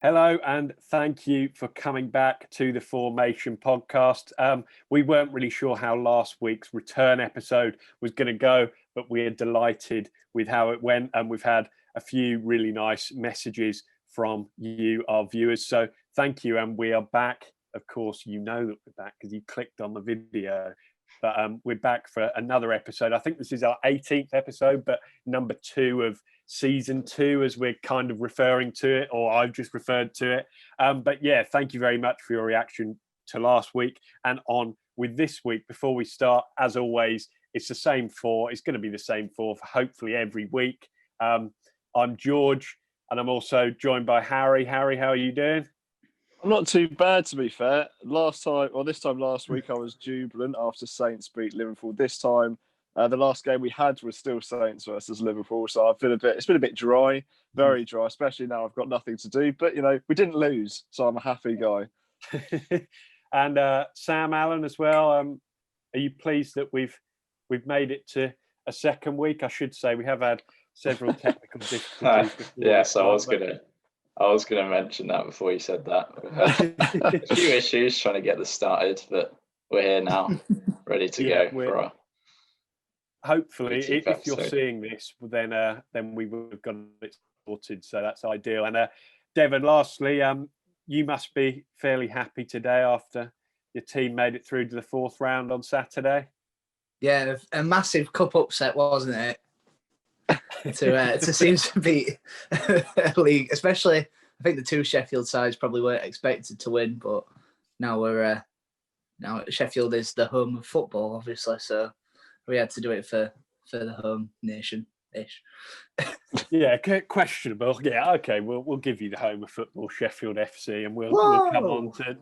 Hello, and thank you for coming back to the Fourmation Podcast. We weren't really sure how last week's return episode was going to go, but we are delighted with how it went, and we've had a few really nice messages from you, our viewers. So thank you, and we are back. Of course, you know that we're back because you clicked on the video. But we're back for another episode. I think this is our 18th episode, but number 2 of season 2, as we're kind of referring to it, or I've just referred to it. But yeah, thank you very much for your reaction to last week and on with this week. Before we start, as always, it's the same 4. It's going to be the same 4 for hopefully every week. I'm George, and I'm also joined by Harry. Harry, how are you doing? I'm not too bad, to be fair. This time last week, I was jubilant after Saints beat Liverpool. This time, the last game we had was still Saints versus Liverpool, so it's been a bit dry, very dry, especially now I've got nothing to do. But, we didn't lose, so I'm a happy guy. And Sam Allen as well. Are you pleased that we've made it to a second week? I should say we have had several technical difficulties. Yes, I was gonna mention that before you said that. We've had a few issues trying to get this started, but we're here now, ready to go for our. Hopefully, if you're seeing this, then we would have got it sorted. So that's ideal. And Devon, lastly, you must be fairly happy today after your team made it through to the 4th round on Saturday. Yeah, a massive cup upset, wasn't it? to seem to beat a league, especially I think the 2 Sheffield sides probably weren't expected to win, but now now Sheffield is the home of football, obviously, so we had to do it for the home nation-ish. Yeah, questionable. Yeah, okay, we'll give you the home of football, Sheffield FC, and we'll come on to.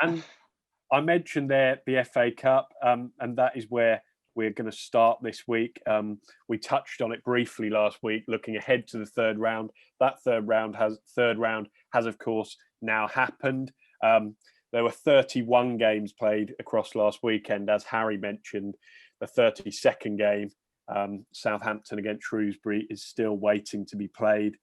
And I mentioned there the FA Cup, and that is where we're going to start this week. We touched on it briefly last week, looking ahead to the 3rd round. That third round has of course now happened. There were 31 games played across last weekend, as Harry mentioned. The 32nd game, Southampton against Shrewsbury, is still waiting to be played.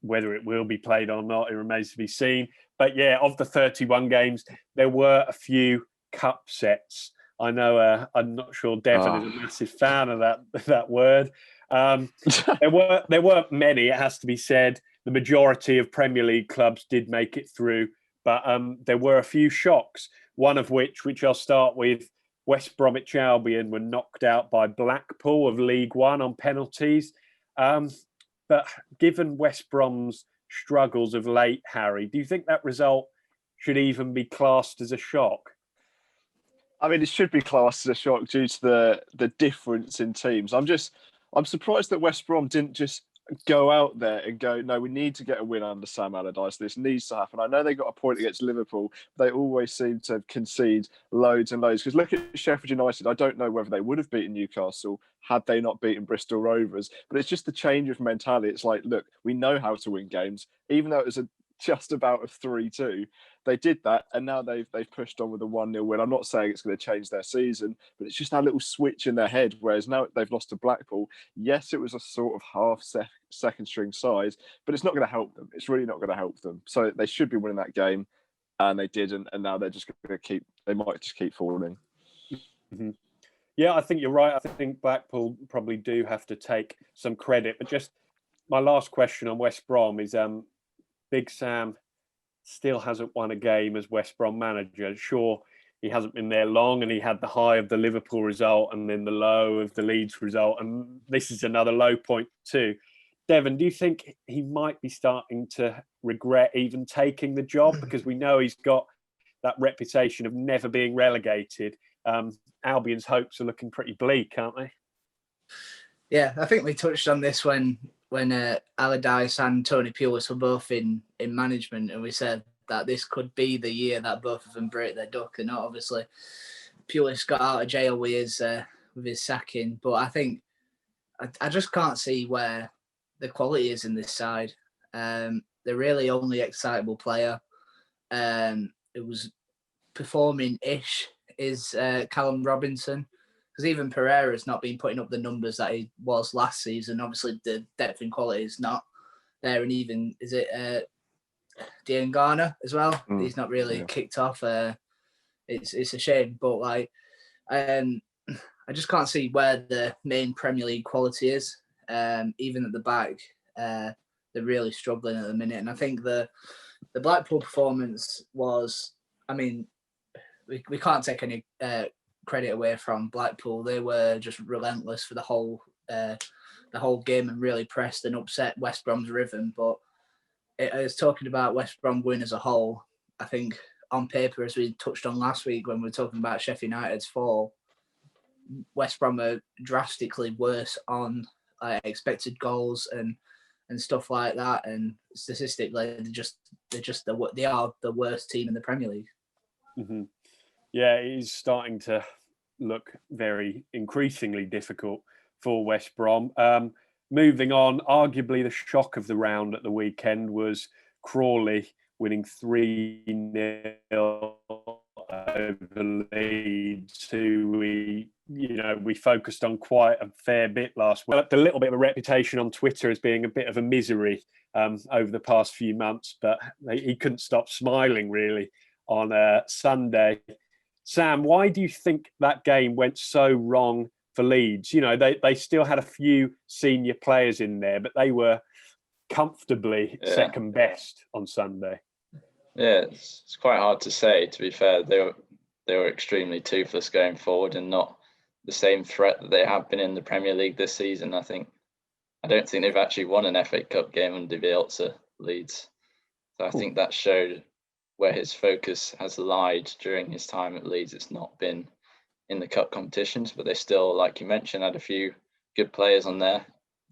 Whether it will be played or not, it remains to be seen. But yeah, of the 31 games, there were a few cup sets. I know I'm not sure Devon is a massive fan of that word. There weren't many, it has to be said. The majority of Premier League clubs did make it through, but there were a few shocks, one of which I'll start with. West Bromwich Albion were knocked out by Blackpool of League One on penalties. But given West Brom's struggles of late, Harry, do you think that result should even be classed as a shock? I mean, it should be classed as a shock due to the difference in teams. I'm surprised that West Brom didn't just go out there and go, no, we need to get a win under Sam Allardyce. This needs to happen. I know they got a point against Liverpool. They always seem to concede loads and loads. Because look at Sheffield United. I don't know whether they would have beaten Newcastle had they not beaten Bristol Rovers. But it's just the change of mentality. It's like, look, we know how to win games. Even though it was just about a 3-2, they did that, and now they've pushed on with a 1-0 win. I'm not saying it's going to change their season, but it's just that little switch in their head. Whereas now they've lost to Blackpool. Yes, it was a sort of second string side, but it's not going to help them. It's really not going to help them. So they should be winning that game, and they didn't. And now they're just going to they might just keep falling. Mm-hmm. Yeah, I think you're right. I think Blackpool probably do have to take some credit. But just my last question on West Brom is, Big Sam still hasn't won a game as West Brom manager. Sure, he hasn't been there long, and he had the high of the Liverpool result and then the low of the Leeds result, and this is another low point too. Devon, do you think he might be starting to regret even taking the job? Because we know he's got that reputation of never being relegated. Albion's hopes are looking pretty bleak, aren't they? Yeah, I think we touched on this when Allardyce and Tony Pulis were both in management, and we said that this could be the year that both of them break their duck. And obviously, Pulis got out of jail with his sacking, but I think I just can't see where the quality is in this side. The really only excitable player it was performing-ish is Callum Robinson. Because even Pereira's not been putting up the numbers that he was last season. Obviously, the depth and quality is not there, and even is it Dean Garner as well? He's not really kicked off. It's a shame, but like I just can't see where the main Premier League quality is. Even at the back, they're really struggling at the minute, and I think the Blackpool performance was, I mean, we can't take any credit away from Blackpool. They were just relentless for the whole game and really pressed and upset West Brom's rhythm. But I was talking about West Brom win as a whole. I think on paper, as we touched on last week when we were talking about Sheffield United's fall, West Brom are drastically worse on expected goals and stuff like that. And statistically, they are the worst team in the Premier League. Mm-hmm. Yeah, it is starting to look very increasingly difficult for West Brom. Moving on, arguably the shock of the round at the weekend was Crawley winning 3-0 over Leeds, who we focused on quite a fair bit last week. A little bit of a reputation on Twitter as being a bit of a misery over the past few months, but he couldn't stop smiling really on Sunday. Sam, why do you think that game went so wrong for Leeds? They still had a few senior players in there, but they were comfortably second best on Sunday. Yeah, it's quite hard to say. To be fair, they were extremely toothless going forward and not the same threat that they have been in the Premier League this season. I don't think they've actually won an FA Cup game under Bielsa, Leeds. So I think that showed where his focus has lied during his time at Leeds. It's not been in the cup competitions, but they still, like you mentioned, had a few good players on there,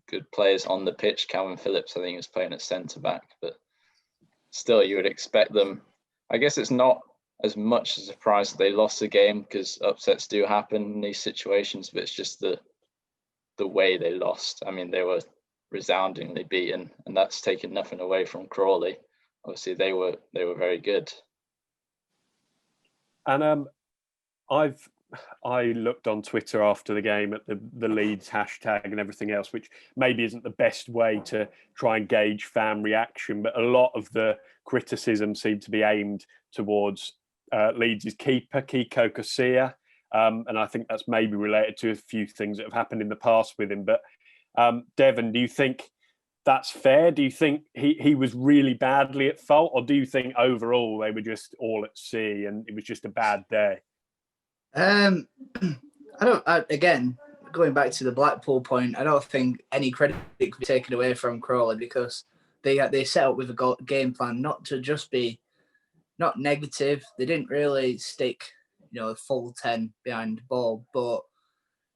good players on the pitch. Calvin Phillips, I think, is playing at centre-back, but still you would expect them. I guess it's not as much a surprise that they lost the game, because upsets do happen in these situations, but it's just the way they lost. I mean, they were resoundingly beaten, and that's taken nothing away from Crawley. Obviously, they were very good. And I looked on Twitter after the game at the Leeds hashtag and everything else, which maybe isn't the best way to try and gauge fan reaction, but a lot of the criticism seemed to be aimed towards Leeds' keeper, Kiko Casilla. And I think that's maybe related to a few things that have happened in the past with him. But Devon, do you think that's fair? Do you think he was really badly at fault, or do you think overall they were just all at sea and it was just a bad day? Again, going back to the Blackpool point, I don't think any credit could be taken away from Crawley, because they set up with a game plan not to just be not negative. They didn't really stick, a full 10 behind the ball, but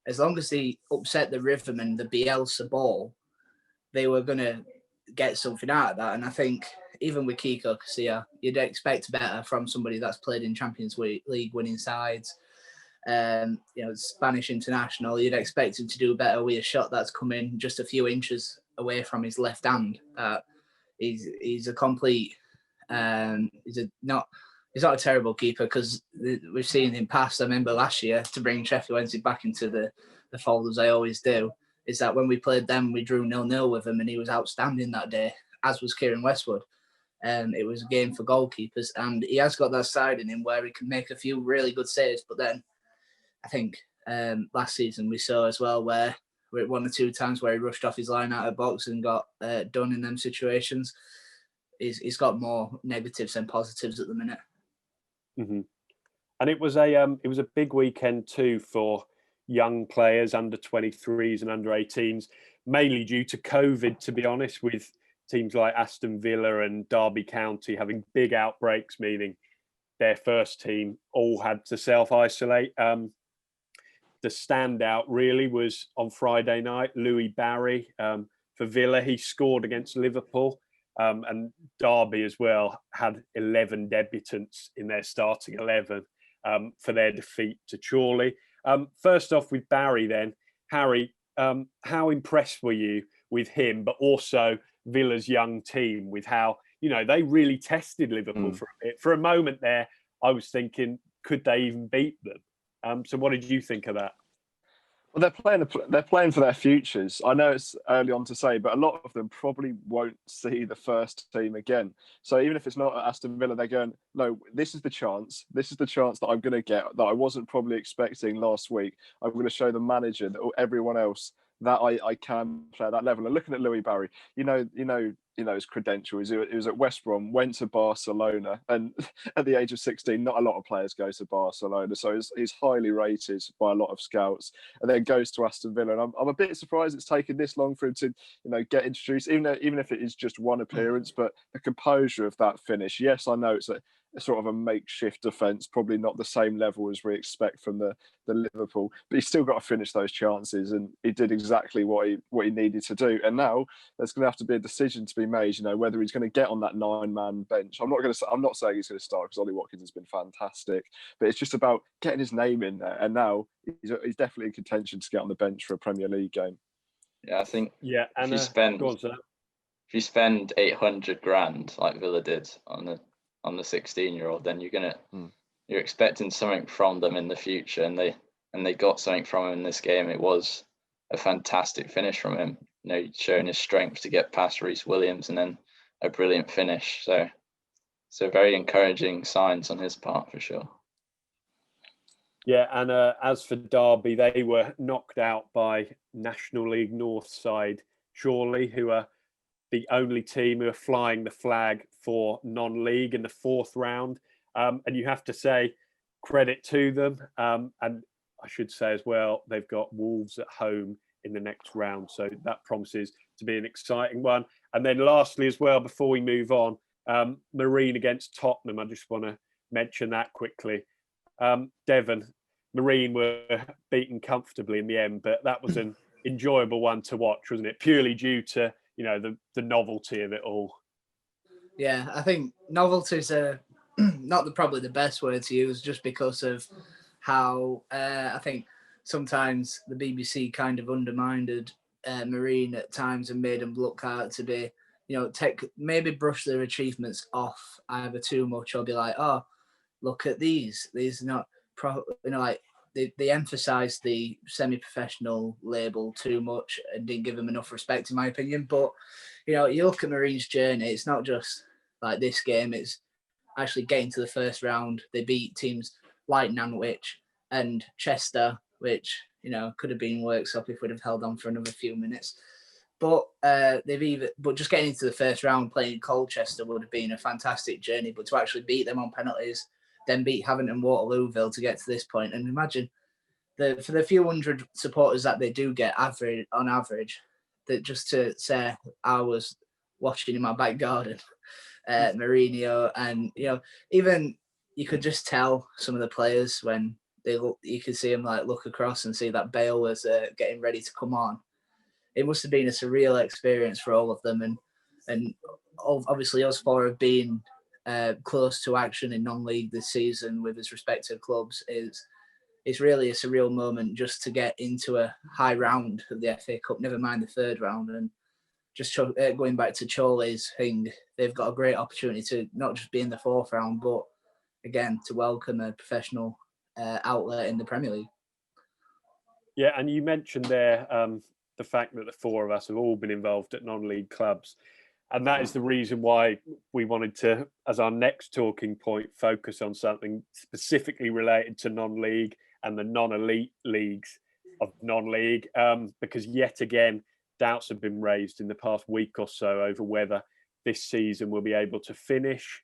as long as they upset the rhythm and the Bielsa ball, they were going to get something out of that. And I think even with Kiko Casilla, you'd expect better from somebody that's played in Champions League winning sides. Spanish international, you'd expect him to do better with a shot that's coming just a few inches away from his left hand. He's a complete. He's not a terrible keeper, because we've seen in past. I remember last year, to bring Sheffield Wednesday back into the fold as I always do, is that when we played them, we drew 0-0 with him, and he was outstanding that day, as was Kieran Westwood. It was a game for goalkeepers, and he has got that side in him where he can make a few really good saves, but then I think last season we saw as well where one or two times where he rushed off his line out of box and got done in them situations. He's got more negatives than positives at the minute. Mm-hmm. And it was a big weekend too for young players, under 23s and under 18s, mainly due to COVID, to be honest, with teams like Aston Villa and Derby County having big outbreaks, meaning their first team all had to self-isolate. The standout really was on Friday night, Louis Barry for Villa. He scored against Liverpool, and Derby as well had 11 debutants in their starting 11 for their defeat to Chorley. First off with Barry then, Harry, how impressed were you with him, but also Villa's young team, with how, they really tested Liverpool for a bit. For a moment there, I was thinking, could they even beat them? So what did you think of that? Well, they're playing for their futures. I know it's early on to say, but a lot of them probably won't see the first team again. So even if it's not at Aston Villa, they're going, no, this is the chance. This is the chance that I'm going to get that I wasn't probably expecting last week. I'm going to show the manager or everyone else that I can play at that level. And looking at Louis Barry, you know his credentials. He was at West Brom, went to Barcelona, and at the age of 16, not a lot of players go to Barcelona, so he's highly rated by a lot of scouts. And then goes to Aston Villa, and I'm a bit surprised it's taken this long for him to get introduced, even if it is just one appearance. But the composure of that finish, yes, I know it's a sort of a makeshift defence, probably not the same level as we expect from the Liverpool, but he's still got to finish those chances, and he did exactly what he needed to do. And now there's going to have to be a decision to be made, whether he's going to get on that 9-man bench. I'm not saying he's going to start because Ollie Watkins has been fantastic, but it's just about getting his name in there. And now he's definitely in contention to get on the bench for a Premier League game. Yeah, I think. Yeah, and if you spend 800 grand like Villa did on the 16-year-old, then you're expecting something from them in the future, and they got something from him in this game. It was a fantastic finish from him, showing his strength to get past Reece Williams and then a brilliant finish. So very encouraging signs on his part for sure. Yeah, and as for Derby, they were knocked out by National League North side Chorley, who are the only team who are flying the flag for non-league in the 4th round. And you have to say credit to them. And I should say as well, they've got Wolves at home in the next round. So that promises to be an exciting one. And then lastly as well, before we move on, Marine against Tottenham. I just want to mention that quickly. Devon, Marine were beaten comfortably in the end, but that was an enjoyable one to watch, wasn't it? Purely due to the novelty of it all. Yeah, I think novelty is not probably the best word to use, just because of how I think sometimes the BBC kind of undermined Marine at times and made them look out to be, maybe brush their achievements off either too much or be like, oh, look at these are not like they emphasised the semi-professional label too much and didn't give them enough respect, in my opinion. But you look at Marine's journey, it's not just like this game, it's actually getting to the first round. They beat teams like Nantwich and Chester, which could have been Worksop if we'd have held on for another few minutes. But just getting into the first round playing Colchester would have been a fantastic journey. But to actually beat them on penalties, then beat Havant and Waterlooville to get to this point, and imagine for the few hundred supporters that they do get on average, that just to say I was watching in my back garden, Mourinho, and even you could just tell some of the players when they look, you could see them look across and see that Bale was getting ready to come on. It must have been a surreal experience for all of them, and obviously us four have been close to action in non-league this season with his respective clubs. It's really a surreal moment just to get into a high round of the FA Cup, never mind the 3rd round. And just going back to Chorley's thing, they've got a great opportunity to not just be in the 4th round, but again, to welcome a professional outlet in the Premier League. Yeah, and you mentioned there the fact that the 4 of us have all been involved at non-league clubs. And that is the reason why we wanted to, as our next talking point, focus on something specifically related to non-league and the non-elite leagues of non-league, because yet again, doubts have been raised in the past week or so over whether this season will be able to finish.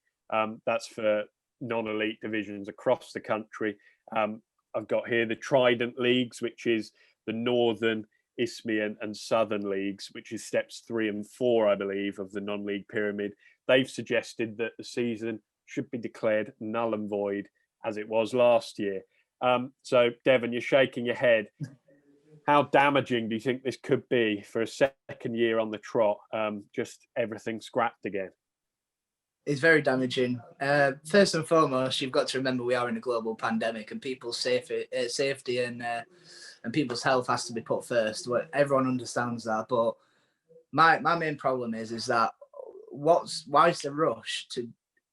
That's for non-elite divisions across the country. I've got here the Trident Leagues, which is the Northern, Isthmian and Southern Leagues, which is steps 3 and 4, I believe, of the non-league pyramid. They've suggested that the season should be declared null and void as it was last year. So, Devon, you're shaking your head. How damaging do you think this could be for a second year on the trot? Just everything scrapped again. It's very damaging. First and foremost, you've got to remember we are in a global pandemic, and people's safety and people's health has to be put first. Everyone understands that, but my main problem is that why is the rush to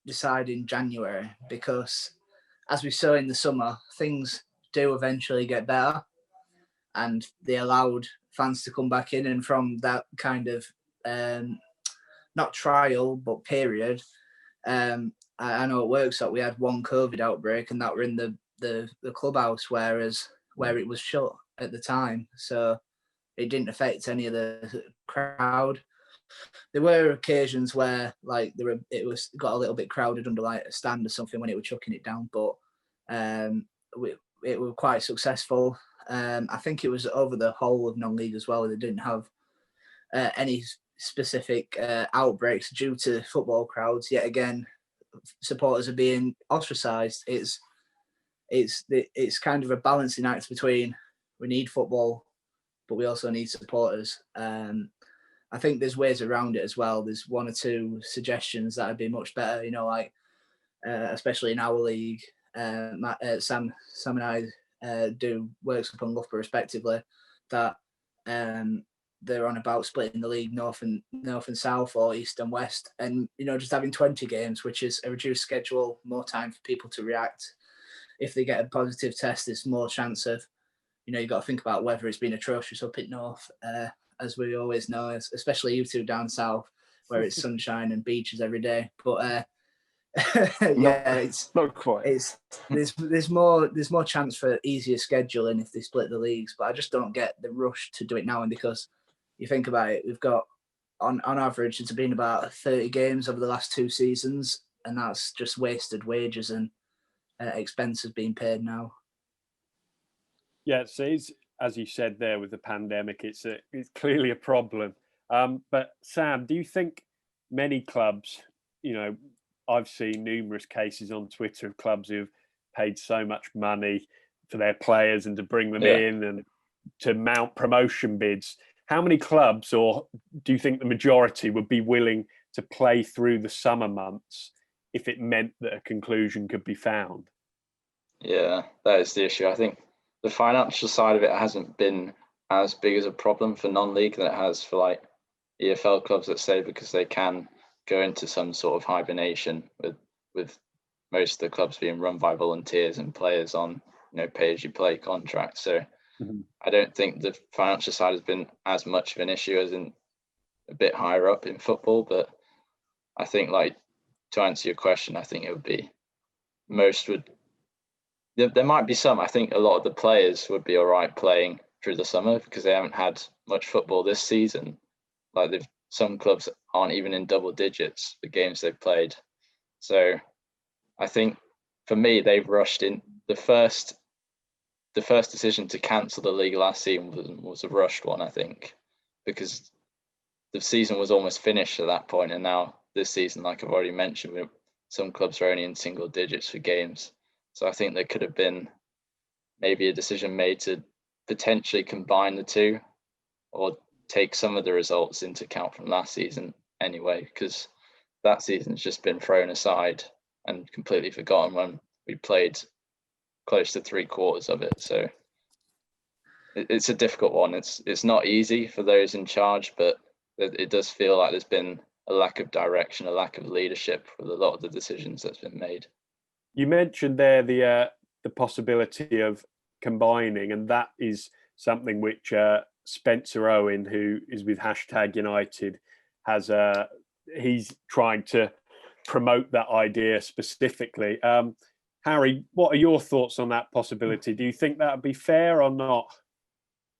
decide in January? Because as we saw in the summer, things do eventually get better. and they allowed fans to come back in. And from that kind of not trial but period, I know it works that we had one COVID outbreak, and that were in the clubhouse, where it was shut at the time, so it didn't affect any of the crowd. There were occasions where it was got a little bit crowded under like a stand or something when it was chucking it down, but it was quite successful. I think it was over the whole of non-league as well. They didn't have any specific outbreaks due to football crowds. Yet again, supporters are being ostracised. It's kind of a balancing act between we need football, but we also need supporters. I think there's ways around it as well. There's one or two suggestions that would be much better, especially in our league. Sam and I do works up on Loughborough respectively, that they're on about splitting the league north and south, or east and west, and just having 20 games, which is a reduced schedule, more time for people to react. If they get a positive test, there's more chance of, you've got to think about whether it's been atrocious up in north, as we always know, especially you two down south, where it's sunshine and beaches every day. But it's not quite. There's more chance for easier scheduling if they split the leagues, but I just don't get the rush to do it now. And because you think about it, we've got on average it's been about 30 games over the last 2 seasons, and that's just wasted wages and expenses being paid now. Yeah, so it's, as you said there, with the pandemic, it's clearly a problem. But Sam, do you think many clubs, I've seen numerous cases on Twitter of clubs who've paid so much money for their players and to bring them in and to mount promotion bids. How many clubs, or do you think the majority, would be willing to play through the summer months if it meant that a conclusion could be found? Yeah, that is the issue. I think the financial side of it hasn't been as big as a problem for non-league than it has for like EFL clubs, let's say, because they can go into some sort of hibernation with most of the clubs being run by volunteers and players on pay-as-you-play contracts. So I don't think the financial side has been as much of an issue as in a bit higher up in football. But I think, like, to answer your question, I think it would be there might be some. I think a lot of the players would be all right playing through the summer because they haven't had much football this season. Like, some clubs aren't even in double digits the games they've played. So I think for me, they've rushed in. The first decision to cancel the league last season was a rushed one, I think, because the season was almost finished at that point. And now this season, like I've already mentioned, some clubs are only in single digits for games. So I think there could have been maybe a decision made to potentially combine the two, or take some of the results into account from last season anyway, because that season's just been thrown aside and completely forgotten when we played close to 3/4 of it. So it's a difficult one. It's not easy for those in charge, but it does feel like there's been a lack of direction, a lack of leadership with a lot of the decisions that's been made. You mentioned there the possibility of combining, and that is something which Spencer Owen, who is with #United, has he's trying to promote that idea specifically. Harry, what are your thoughts on that possibility? Do you think that would be fair or not?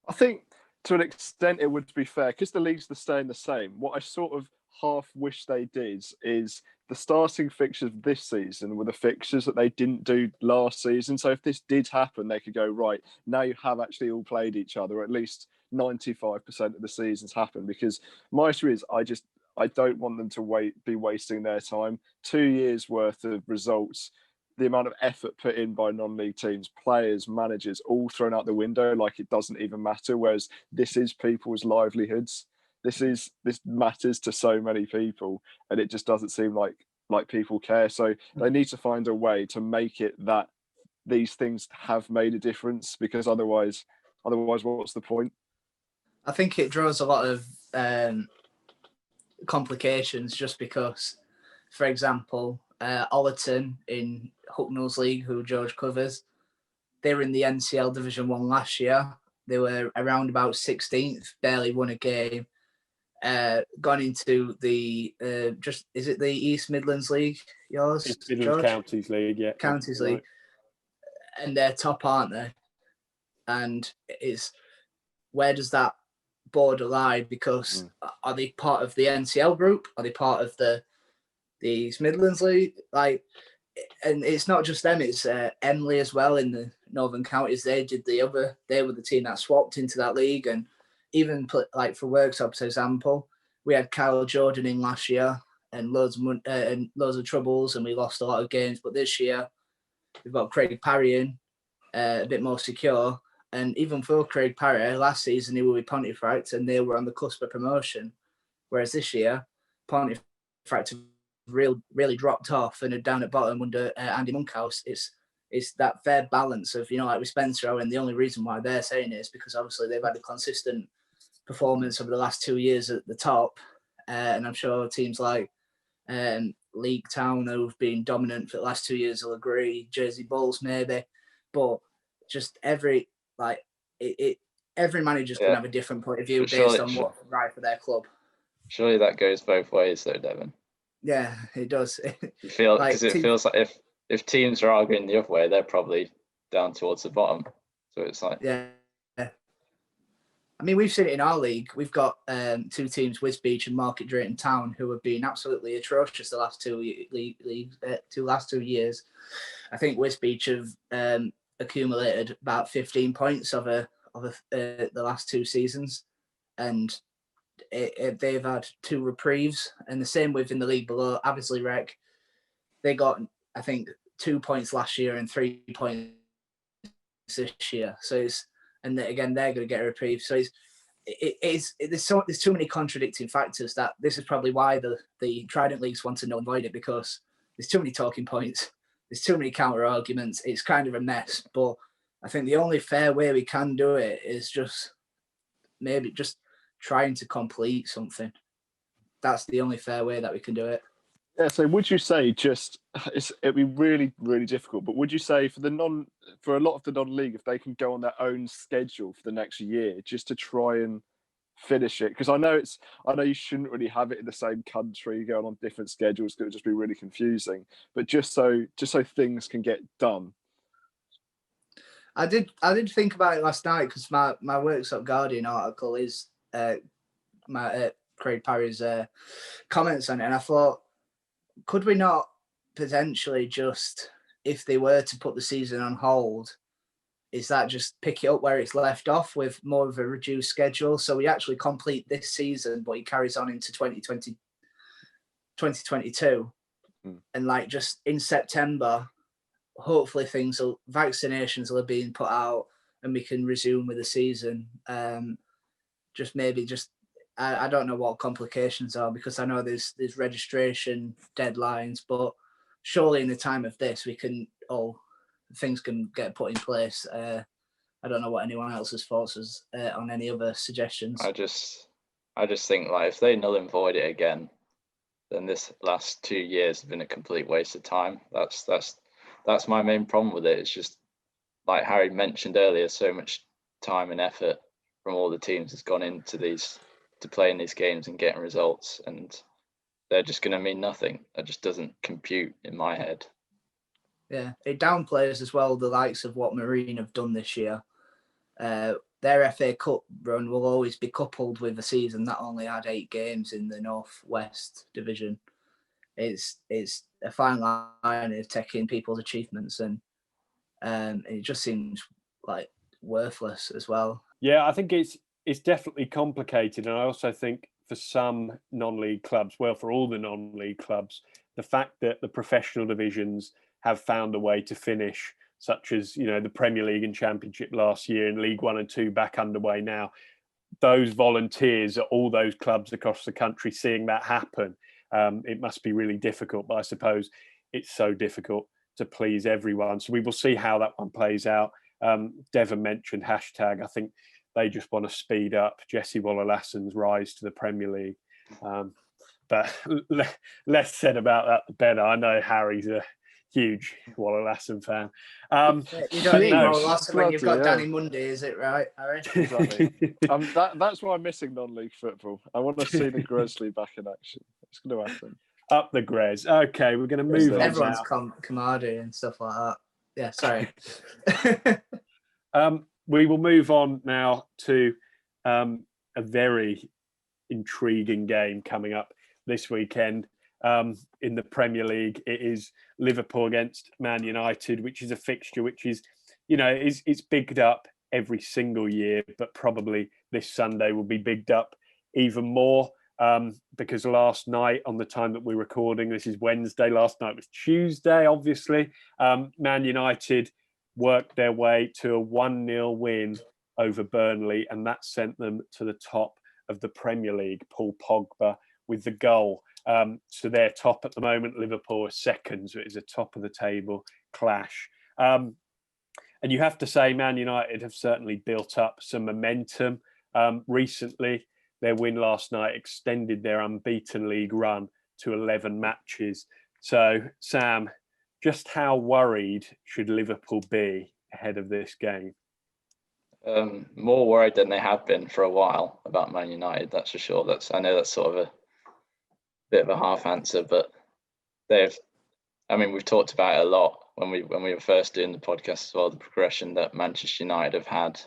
I think to an extent it would be fair because the leagues are staying the same. What I sort of half wish they did is the starting fixtures this season were the fixtures that they didn't do last season. So if this did happen, they could go, right, now you have actually all played each other, or at least 95% of the seasons happen. Because my issue is I don't want them to be wasting their time. 2 years worth of results, the amount of effort put in by non-league teams, players, managers, all thrown out the window like it doesn't even matter. Whereas this is people's livelihoods. This matters to so many people, and it just doesn't seem like people care. So they need to find a way to make it that these things have made a difference, because otherwise what's the point? I think it draws a lot of complications just because, for example, Ollerton in Hucknall's league, who George covers, they were in the NCL Division 1 last year. they were around about 16th, barely won a game. Gone into the is it the East Midlands League? Yours, East Midlands George? Counties League, yeah. Counties Right. League, and they're top, aren't they? And it's where does that border lie? Because are they part of the NCL group? Are they part of the East Midlands League? Like, and it's not just them; it's Emley as well in the Northern Counties. They were the team that swapped into that league, and even like for Worksop, for example, we had Kyle Jordan in last year and loads of troubles, and we lost a lot of games. But this year, we've got Craig Parry in, a bit more secure. And even for Craig Parry, last season he were with Pontefract and they were on the cusp of promotion. Whereas this year, Pontefract really dropped off and are down at bottom under Andy Monkhouse. It's that fair balance of, like with Spencer, and the only reason why they're saying it is because obviously they've had a consistent performance over the last 2 years at the top. And I'm sure teams like League Town, who've been dominant for the last 2 years, will agree. Jersey Bulls maybe, but just every manager's going to have a different point of view based on what's right for their club. Surely that goes both ways, though, Devon. Yeah, it does. You feel because it feels like if teams are arguing the other way, they're probably down towards the bottom. So it's like yeah. I mean, we've seen it in our league. We've got 2 teams, Wisbech and Market Drayton Town, who have been absolutely atrocious the last 2 years. I think Wisbech have accumulated about 15 points over the last 2 seasons, and they've had 2 reprieves. And the same within the league below, Abersley Rec. They got, I think, 2 points last year and 3 points this year. So and again, they're going to get a reprieve. So there's too many contradicting factors that this is probably why the Trident Leagues want to null and void it, because there's too many talking points. There's too many counter arguments. It's kind of a mess. But I think the only fair way we can do it is just trying to complete something. That's the only fair way that we can do it. Yeah, so would you say it'd be really, really difficult, but would you say for a lot of the non-league, if they can go on their own schedule for the next year just to try and finish it? Because I know you shouldn't really have it in the same country going on different schedules, because it would just be really confusing. But just so things can get done. I did think about it last night, because my Worksop Guardian article is Craig Parry's comments on it, and I thought, could we not potentially just, if they were to put the season on hold, is that just pick it up where it's left off with more of a reduced schedule? So we actually complete this season, but he carries on into 2022. And like just in September, hopefully vaccinations are being put out and we can resume with the season. I don't know what complications are, because I know there's registration deadlines, but surely in the time of this, things can get put in place. I don't know what anyone else's thoughts is on any other suggestions. I just think, like, if they null and void it again, then this last 2 years have been a complete waste of time. That's my main problem with it. It's just, like Harry mentioned earlier, so much time and effort from all the teams has gone into to playing these games and getting results, and they're just going to mean nothing. That just doesn't compute in my head. Yeah, it downplays as well the likes of what Marine have done this year. Their FA Cup run will always be coupled with a season that only had 8 games in the North West Division. It's a fine line of taking people's achievements, and it just seems like worthless as well. Yeah, I think it's definitely complicated, and I also think for some non-league clubs, well, for all the non-league clubs, the fact that the professional divisions have found a way to finish, such as the Premier League and Championship last year, and League 1 and 2 back underway now. Those volunteers at all those clubs across the country seeing that happen, it must be really difficult. But I suppose it's so difficult to please everyone. So we will see how that one plays out. Devon mentioned hashtag. I think they just want to speed up Jesse Waller-Lasson's rise to the Premier League. But less said about that, the better. I know Harry's a huge Waller Lassen fan. You don't need no, more Lassen when you've got bloody Danny hell. Monday, is it right, Harry? Exactly. That's why I'm missing non-league football. I want to see the Gresley back in action. It's going to happen. Up the Gres. Okay, we're going to move on Everyone's now. Kamadi and stuff like that. Yeah, sorry. We will move on now to a very intriguing game coming up this weekend in the Premier League. It is Liverpool against Man United, which is a fixture which is, it's bigged up every single year, but probably this Sunday will be bigged up even more because last night, on the time that we're recording, this is Wednesday, last night was Tuesday, obviously, Man United worked their way to a 1-0 win over Burnley, and that sent them to the top of the Premier League. Paul Pogba with the goal. So they're top at the moment. Liverpool are second, so it is a top of the table clash. And you have to say Man United have certainly built up some momentum recently. Their win last night extended their unbeaten league run to 11 matches. So, Sam, just how worried should Liverpool be ahead of this game? More worried than they have been for a while about Man United, that's for sure. I know that's sort of a bit of a half answer, but we've talked about it a lot when we were first doing the podcast as well, the progression that Manchester United have had,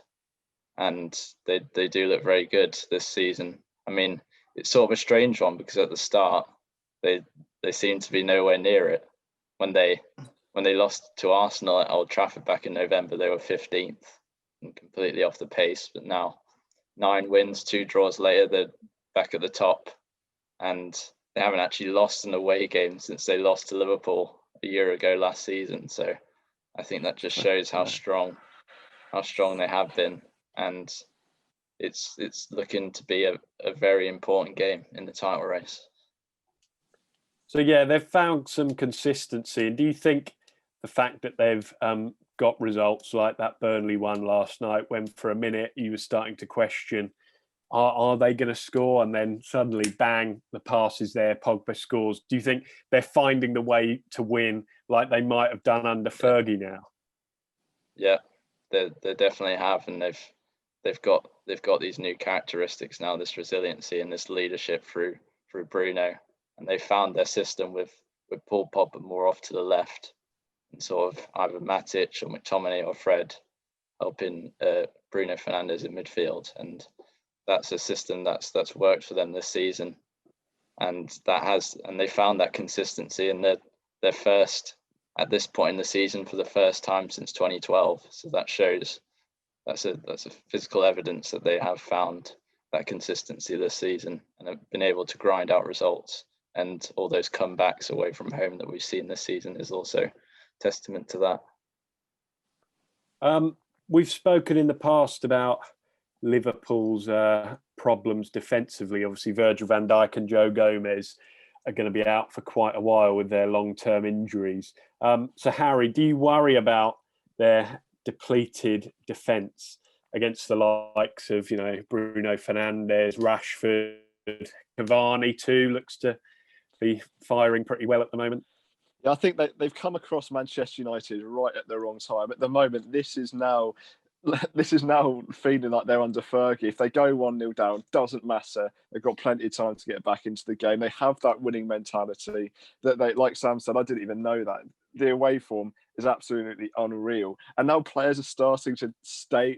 and they do look very good this season. I mean, it's sort of a strange one because at the start they seem to be nowhere near it. When they lost to Arsenal at Old Trafford back in November, they were 15th and completely off the pace. But now, 9 wins, 2 draws later, they're back at the top, and they haven't actually lost an away game since they lost to Liverpool a year ago last season. So I think that just shows how strong they have been, and it's looking to be a very important game in the title race. So yeah, they've found some consistency. And do you think the fact that they've got results like that Burnley one last night, when for a minute you were starting to question, are they going to score? And then suddenly, bang, the pass is there, Pogba scores. Do you think they're finding the way to win like they might have done under Fergie now? Yeah, they definitely have, and they've got these new characteristics now, this resiliency and this leadership through Bruno, and they found their system with Paul Pogba more off to the left, and sort of either Matic or McTominay or Fred helping Bruno Fernandes in midfield, and that's a system that's worked for them this season, and they found that consistency in their first, at this point in the season, for the first time since 2012. So that shows that's a physical evidence that they have found that consistency this season and have been able to grind out results. And all those comebacks away from home that we've seen this season is also testament to that. We've spoken in the past about Liverpool's problems defensively. Obviously, Virgil van Dijk and Joe Gomez are going to be out for quite a while with their long-term injuries. So, Harry, do you worry about their depleted defence against the likes of, Bruno Fernandes, Rashford, Cavani too looks to be firing pretty well at the moment? Yeah, I think they've come across Manchester United right at the wrong time. At the moment, this is now feeling like they're under Fergie. If they go 1-0 down, doesn't matter. They've got plenty of time to get back into the game. They have that winning mentality that they, like Sam said, I didn't even know that. The away form is absolutely unreal. And now players are starting to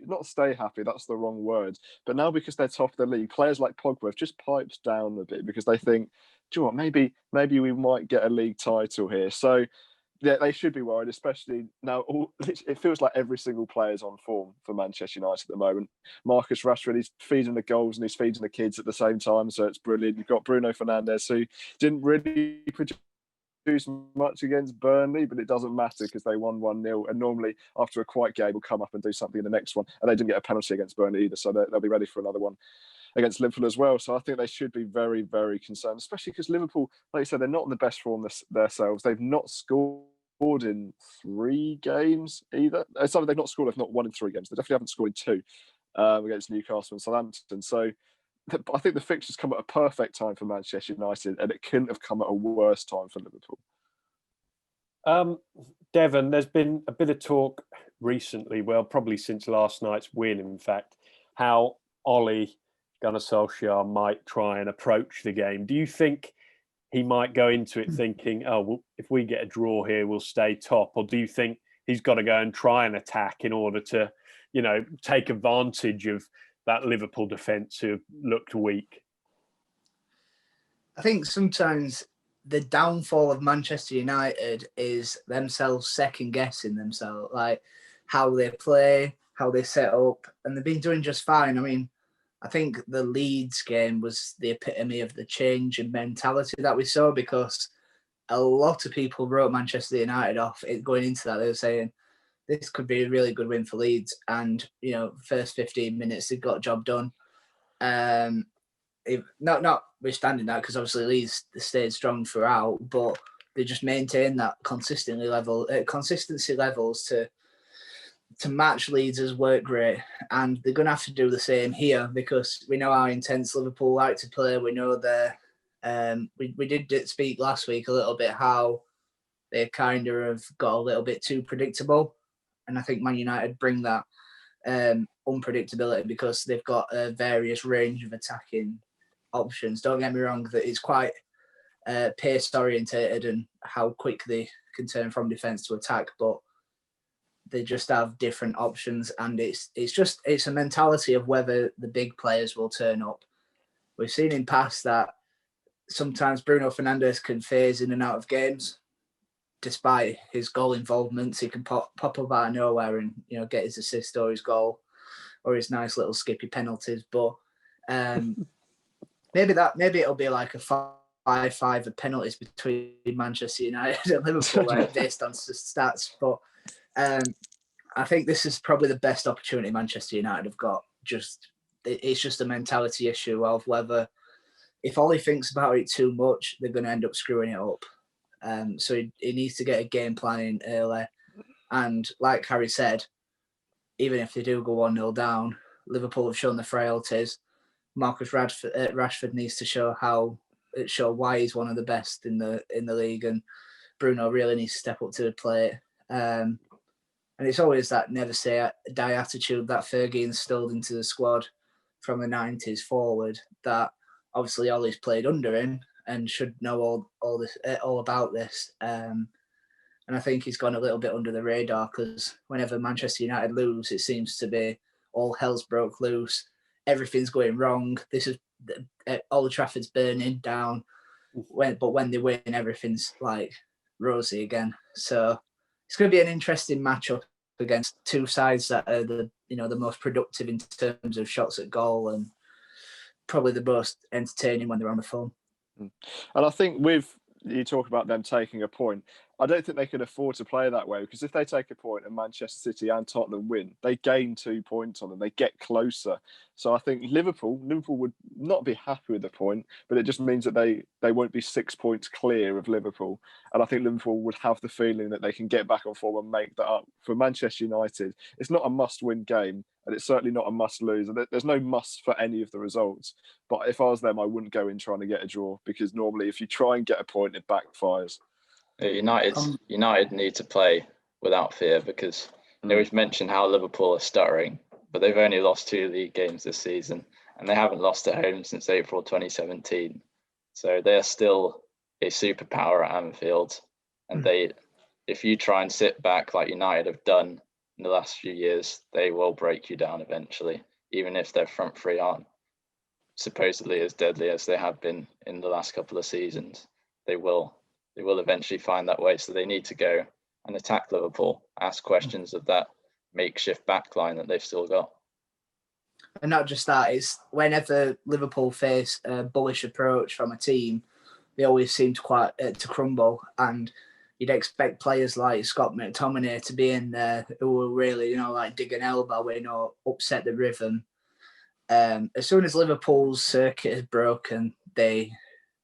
not stay happy, that's the wrong word, but now because they're top of the league, players like Pogba have just piped down a bit because they think, do you know what, maybe we might get a league title here. So yeah, they should be worried, especially now. It feels like every single player is on form for Manchester United at the moment. Marcus Rashford, he's feeding the goals and he's feeding the kids at the same time, so it's brilliant. You've got Bruno Fernandes, who didn't really produce much against Burnley, but it doesn't matter because they won 1-0. And normally, after a quiet game, will come up and do something in the next one. And they didn't get a penalty against Burnley either, so they'll be ready for another one against Liverpool as well. So I think they should be very, very concerned, especially because Liverpool, like you said, they're not in the best form themselves. They've not scored in 3 games either. They've not scored, they've not won in 3 games. They definitely haven't scored in 2 against Newcastle and Southampton. So I think the fixtures come at a perfect time for Manchester United, and it couldn't have come at a worse time for Liverpool. Devon, there's been a bit of talk recently, well, probably since last night's win, in fact, how Ollie Gunnar Solskjaer might try and approach the game. Do you think he might go into it thinking, oh, well, if we get a draw here, we'll stay top? Or do you think he's got to go and try and attack in order to, take advantage of that Liverpool defence who looked weak? I think sometimes the downfall of Manchester United is themselves second-guessing themselves, like how they play, how they set up, and they've been doing just fine. I mean, I think the Leeds game was the epitome of the change in mentality that we saw, because a lot of people wrote Manchester United off going into that. They were saying, this could be a really good win for Leeds. And, first 15 minutes, they got a job done. Notwithstanding that, because obviously Leeds stayed strong throughout, but they just maintained that consistency levels to match Leeds' work rate. And they're going to have to do the same here, because we know how intense Liverpool like to play. We know we did speak last week a little bit how they kind of have got a little bit too predictable. And I think Man United bring that unpredictability, because they've got a various range of attacking options. Don't get me wrong, that it's quite pace orientated and how quick they can turn from defence to attack, but they just have different options, and it's a mentality of whether the big players will turn up. We've seen in past that sometimes Bruno Fernandes can phase in and out of games. Despite his goal involvements, he can pop up out of nowhere and get his assist or his goal or his nice little skippy penalties. But maybe it'll be like a 5-5 of penalties between Manchester United and Liverpool, based on stats. But I think this is probably the best opportunity Manchester United have got. It's just a mentality issue of whether, if Ollie thinks about it too much, they're going to end up screwing it up. So he needs to get a game plan in early. And like Harry said, even if they do go 1-0 down, Liverpool have shown the frailties. Marcus Rashford needs to show why he's one of the best in the league, and Bruno really needs to step up to the plate. And it's always that never say die attitude that Fergie instilled into the squad from the 90s forward, that obviously Ollie's played under him and should know all about this. And I think he's gone a little bit under the radar, because whenever Manchester United lose, it seems to be all hell's broke loose. Everything's going wrong. This is Old Trafford's burning down. But when they win, everything's like rosy again. So it's going to be an interesting matchup against two sides that are the most productive in terms of shots at goal, and probably the most entertaining when they're on the phone. And I think you talk about them taking a point, I don't think they can afford to play that way, because if they take a point and Manchester City and Tottenham win, they gain 2 points on them. They get closer. So I think Liverpool would not be happy with the point, but it just means that they won't be 6 points clear of Liverpool. And I think Liverpool would have the feeling that they can get back on form and make that up. For Manchester United, it's not a must-win game, and it's certainly not a must-lose. There's no must for any of the results. But if I was them, I wouldn't go in trying to get a draw, because normally if you try and get a point, it backfires. United need to play without fear, because we've mentioned how Liverpool are stuttering, but they've only lost 2 league games this season, and they haven't lost at home since April 2017. So they're still a superpower at Anfield, and if you try and sit back like United have done in the last few years, they will break you down eventually, even if their front three aren't supposedly as deadly as they have been in the last couple of seasons. They will eventually find that way. So they need to go and attack Liverpool, ask questions of that makeshift backline that they've still got. And not just that, it's whenever Liverpool face a bullish approach from a team, they always seem to crumble. And you'd expect players like Scott McTominay to be in there who will really, dig an elbow in or upset the rhythm. As soon as Liverpool's circuit is broken, they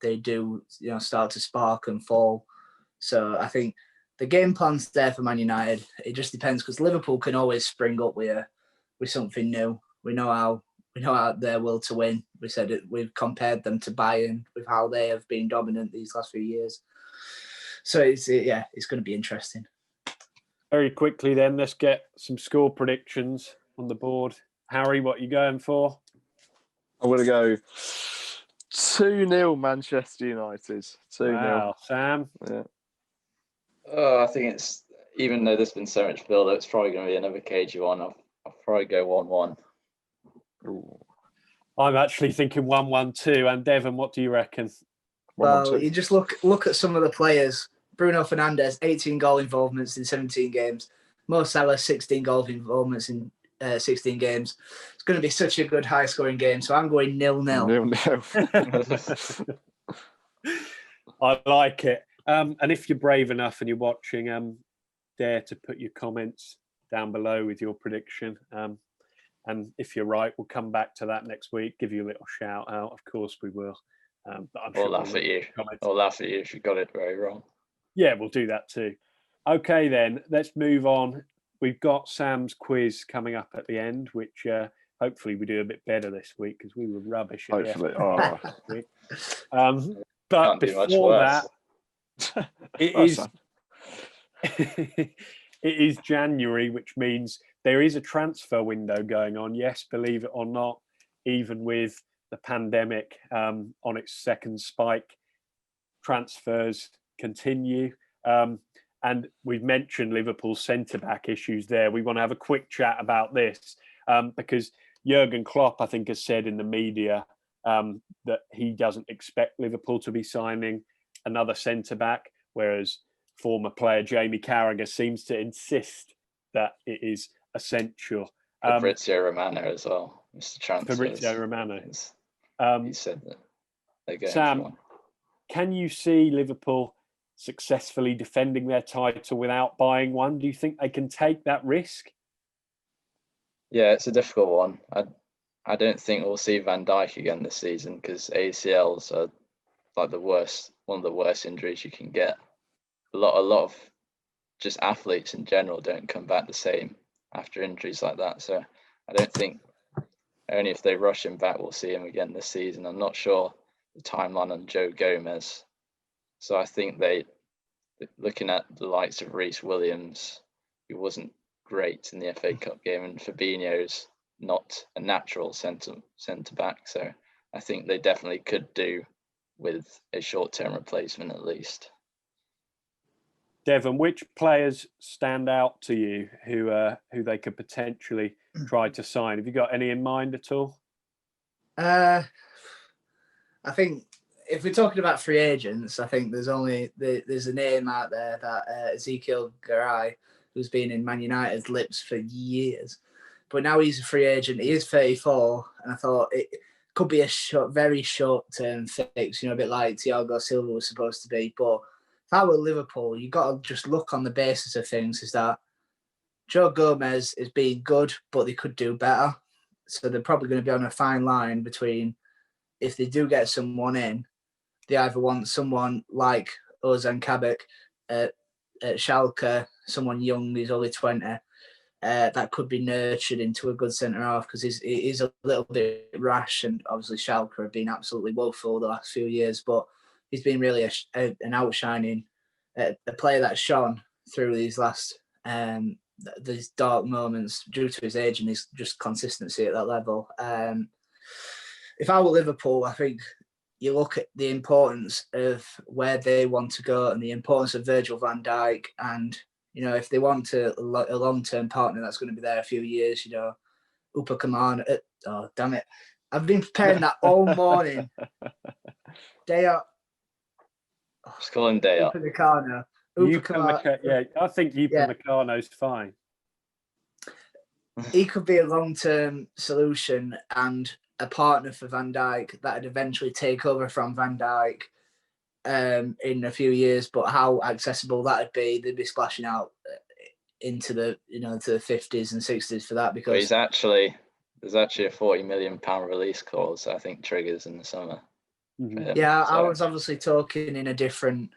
do, start to spark and fall. So I think the game plan's there for Man United. It just depends, because Liverpool can always spring up with something new. We know how their will to win. We said it. We've compared them to Bayern with how they have been dominant these last few years. So it's going to be interesting. Very quickly then, let's get some score predictions on the board. Harry, what are you going for? I'm going to go 2-0 Manchester United. 2-0. Wow, Sam? Yeah. I think it's, even though there's been so much build-up, it's probably going to be another cagey one. I'll probably go 1-1. I'm actually thinking 1-1 too. And Devon, what do you reckon? Well, you just look at some of the players. Bruno Fernandes, 18 goal involvements in 17 games. Mo Salah, 16 goal involvements in 16 games. It's going to be such a good high-scoring game. So I'm going 0-0. 0-0. I like it. And if you're brave enough and you're watching, dare to put your comments down below with your prediction. And if you're right, we'll come back to that next week, give you a little shout out. Of course we will. But I'm sure laugh at you. Or laugh at you if you got it very wrong. Yeah, we'll do that too. Okay, then let's move on. We've got Sam's quiz coming up at the end, which hopefully we do a bit better this week because we were rubbish. Hopefully. Last week. But before that, it is January, which means there is a transfer window going on. Yes, believe it or not, even with the pandemic on its second spike, transfers continue. And we've mentioned Liverpool's centre-back issues there. We want to have a quick chat about this because Jurgen Klopp, I think, has said in the media that he doesn't expect Liverpool to be signing another centre-back, whereas former player Jamie Carragher seems to insist that it is essential. Fabrizio Romano as well, Mr. Transfers. Fabrizio Romano. He said that they're going Sam, for one. Can you see Liverpool successfully defending their title without buying one? Do you think they can take that risk? Yeah, it's a difficult one. I don't think we'll see Van Dijk again this season because ACLs are like one of the worst injuries you can get. A lot of just athletes in general don't come back the same after injuries like that. So I don't think, only if they rush him back, we'll see him again this season. I'm not sure the timeline on Joe Gomez. So I think looking at the likes of Reece Williams, who wasn't great in the FA Cup game, and Fabinho's not a natural centre back. So I think they definitely could do with a short-term replacement at least. Devon, which players stand out to you who they could potentially try to sign? Have you got any in mind at all? I think if we're talking about free agents, I think there's a name out there that Ezekiel Garay, who's been in Man United's lips for years, but now he's a free agent. He is 34, and I thought it could be a very short-term fix, a bit like Thiago Silva was supposed to be. But if I were Liverpool, you got to just look on the basis of things, is that Joe Gomez is being good, but they could do better. So they're probably going to be on a fine line between, if they do get someone in, they either want someone like Ozan Kabak at Schalke, someone young, he's only 20, that could be nurtured into a good centre-half because he is a little bit rash, and obviously Schalke have been absolutely woeful the last few years, but he's been really an outshining, a player that's shone through these last these dark moments due to his age and his just consistency at that level. If I were Liverpool, I think you look at the importance of where they want to go and the importance of Virgil van Dijk, and if they want a long-term partner that's going to be there a few years, Upamecano. Oh damn it! I've been preparing that all morning. Dayot. Just call him Dayot. Upamecano. Yeah, I think Upamecano's fine. He could be a long-term solution and a partner for Van Dijk that would eventually take over from Van Dijk in a few years. But how accessible that would be, they'd be splashing out into the to the 50s and 60s for that, because there's actually a £40 million release clause that I think triggers in the summer. Mm-hmm. Yeah, so I was obviously talking in a different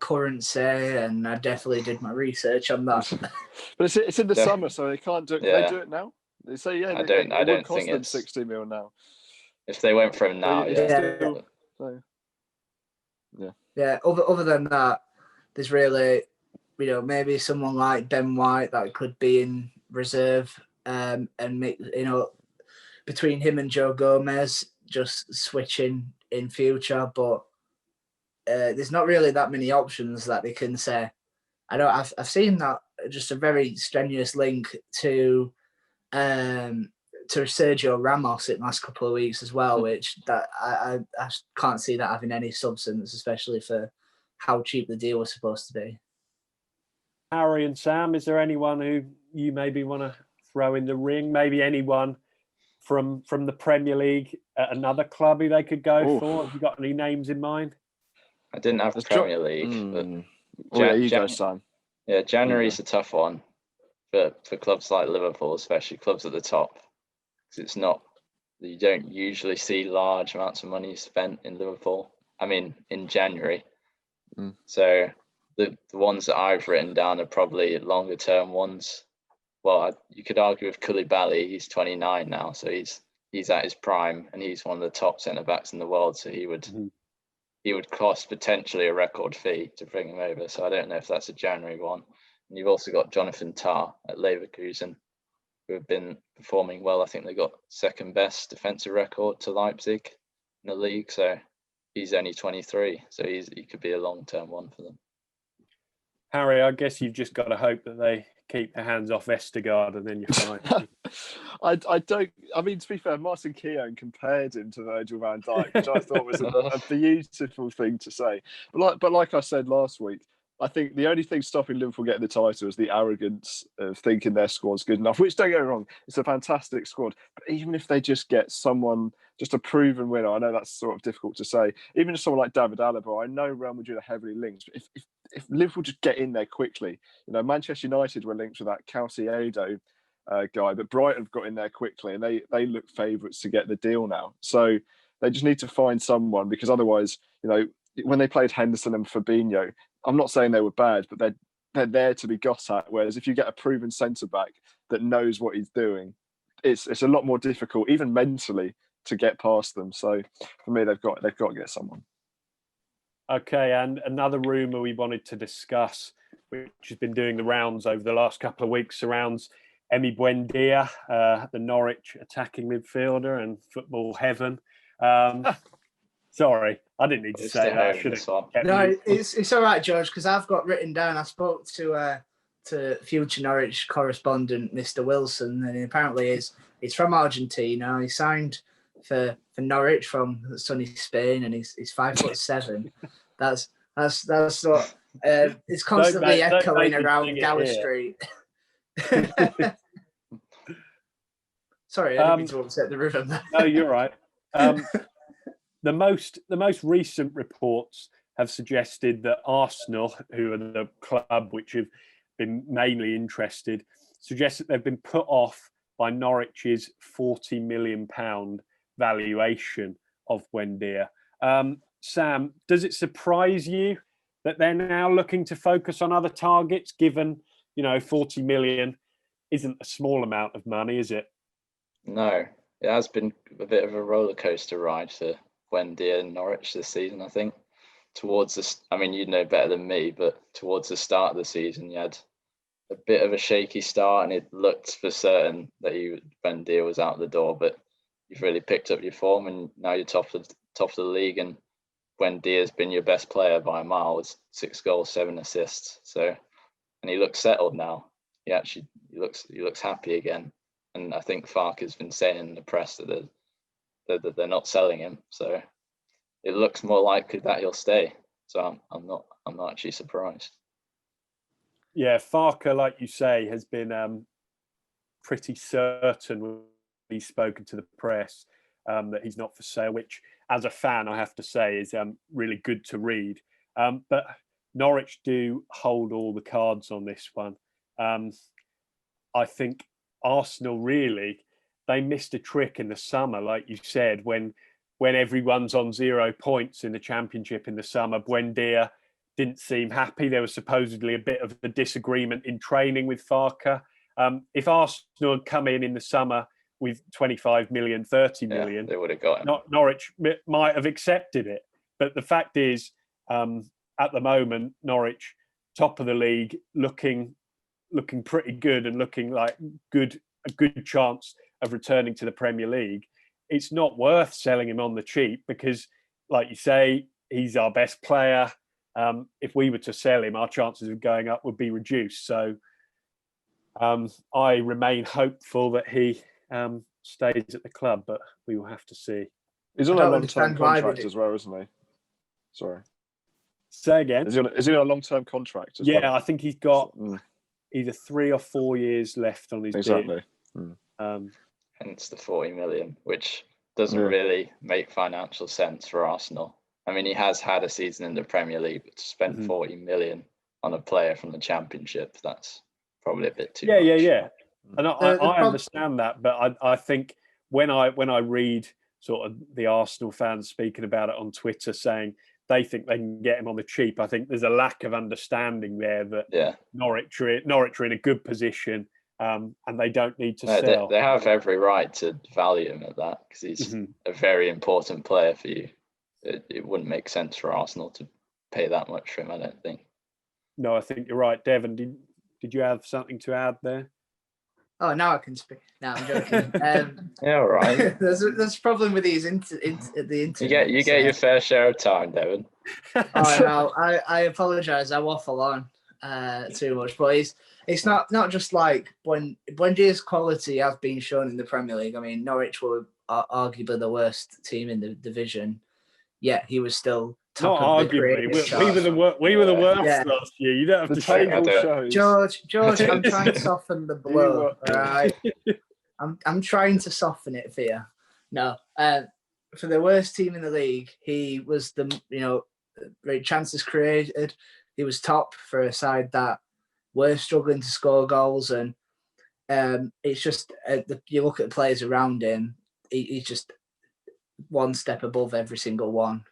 currency, and I definitely did my research on that. But it's in the summer, so they can't do it. Yeah. Can they do it now? They say I don't cost think them it's 60 mil now. If they went for him now, Yeah. Other than that, there's really, maybe someone like Ben White that could be in reserve, and make, between him and Joe Gomez, just switching in future. But there's not really that many options that they can say. I've seen that just a very strenuous link to Sergio Ramos in the last couple of weeks as well, which that I can't see that having any substance, especially for how cheap the deal was supposed to be. Harry and Sam, is there anyone who you maybe want to throw in the ring? Maybe anyone from the Premier League at another club who they could go for? Have you got any names in mind? I didn't have the Premier League, but you go, Sam. Yeah, January's a tough one for clubs like Liverpool, especially clubs at the top, because it's not, you don't usually see large amounts of money spent in Liverpool. I mean, in January. So the ones that I've written down are probably longer term ones. Well, you could argue with Koulibaly. He's 29 now, so he's at his prime, and he's one of the top centre backs in the world. So he would cost potentially a record fee to bring him over. So I don't know if that's a January one. And you've also got Jonathan Tah at Leverkusen, who have been performing well. I think they got second best defensive record to Leipzig in the league. So he's only 23. So he could be a long-term one for them. Harry, I guess you've just got to hope that they keep their hands off Vestergaard and then you're fine. I mean, to be fair, Martin Keown compared him to Virgil van Dijk, which I thought was a beautiful thing to say. But like I said last week, I think the only thing stopping Liverpool getting the title is the arrogance of thinking their squad's good enough, which, don't get me wrong, it's a fantastic squad. But even if they just get someone, just a proven winner, I know that's sort of difficult to say, even just someone like David Alaba, I know Real Madrid are heavily linked, but if Liverpool just get in there quickly, Manchester United were linked with that Caicedo guy, but Brighton have got in there quickly, and they look favourites to get the deal now. So they just need to find someone, because otherwise, when they played Henderson and Fabinho, I'm not saying they were bad, but they're there to be got at. Whereas if you get a proven centre back that knows what he's doing, it's a lot more difficult, even mentally, to get past them. So for me, they've got to get someone. Okay, and another rumour we wanted to discuss, which has been doing the rounds over the last couple of weeks, surrounds Emi Buendia, the Norwich attacking midfielder and football heaven. Sorry, I didn't need to say that. I should have. No, it's all right, George, because I've got written down. I spoke to future Norwich correspondent Mr. Wilson, and apparently he's from Argentina. He signed for Norwich from sunny Spain, and he's 5'7". That's what it's constantly echoing around Gower Street. Sorry, I didn't mean to upset the rhythm there. No, you're right. The most recent reports have suggested that Arsenal, who are the club which have been mainly interested, suggest that they've been put off by Norwich's £40 million valuation of Buendia. Sam, does it surprise you that they're now looking to focus on other targets, given 40 million isn't a small amount of money, is it? No, it has been a bit of a roller coaster ride for Buendia and Norwich this season, I think. Towards this, I mean, you'd know better than me, but towards the start of the season, you had a bit of a shaky start, and it looked for certain that Buendia was out the door. But you've really picked up your form, and now you're top of the league. And Buendia's been your best player by a mile, with 6 goals, 7 assists. So, and he looks settled now. He looks happy again. And I think Farke has been saying in the press that they're not selling him. So it looks more likely that he'll stay. So I'm not actually surprised. Yeah, Farke, like you say, has been pretty certain when he's spoken to the press that he's not for sale, which, as a fan, I have to say is really good to read. But Norwich do hold all the cards on this one. I think Arsenal really, they missed a trick in the summer, like you said, when everyone's on 0 points in the Championship in the summer. Buendia didn't seem happy. There was supposedly a bit of a disagreement in training with Farke. If Arsenal had come in the summer with 25 million, 30 million, they would have got him. Norwich might have accepted it. But the fact is, at the moment, Norwich top of the league, looking pretty good and looking like a good chance of returning to the Premier League, it's not worth selling him on the cheap because, like you say, he's our best player. If we were to sell him, our chances of going up would be reduced. So I remain hopeful that he stays at the club, but we will have to see. He's on a long-term contract as well, isn't he? Sorry. Say again. Is he on a long-term contract as well? Yeah, I think he's got either 3 or 4 years left on his deal. Hence the 40 million, which doesn't really make financial sense for Arsenal. I mean, he has had a season in the Premier League, but to spend 40 million on a player from the Championship, that's probably a bit too much. Yeah. And I understand that, but I think when I read sort of the Arsenal fans speaking about it on Twitter saying they think they can get him on the cheap, I think there's a lack of understanding there that Norwich are in a good position and they don't need to sell. They have every right to value him at that because he's a very important player for you. It wouldn't make sense for Arsenal to pay that much for him, I don't think. No, I think you're right. Devon, did you have something to add there? Oh, now I can speak. No, I'm joking. Yeah, all right. There's a problem with these the internet. You get your fair share of time, Devon. I apologise. I waffle on too much, but it's not just like Buendia's quality has been shown in the Premier League. I mean, Norwich were arguably the worst team in the division, yet he was still top not of the arguably. We were the worst last year. You don't have to say that. George, I'm trying to soften the blow. All right, I'm trying to soften it for you. No, for the worst team in the league, he was chances created. He was top for a side that were struggling to score goals, and it's just you look at the players around him. He's just one step above every single one.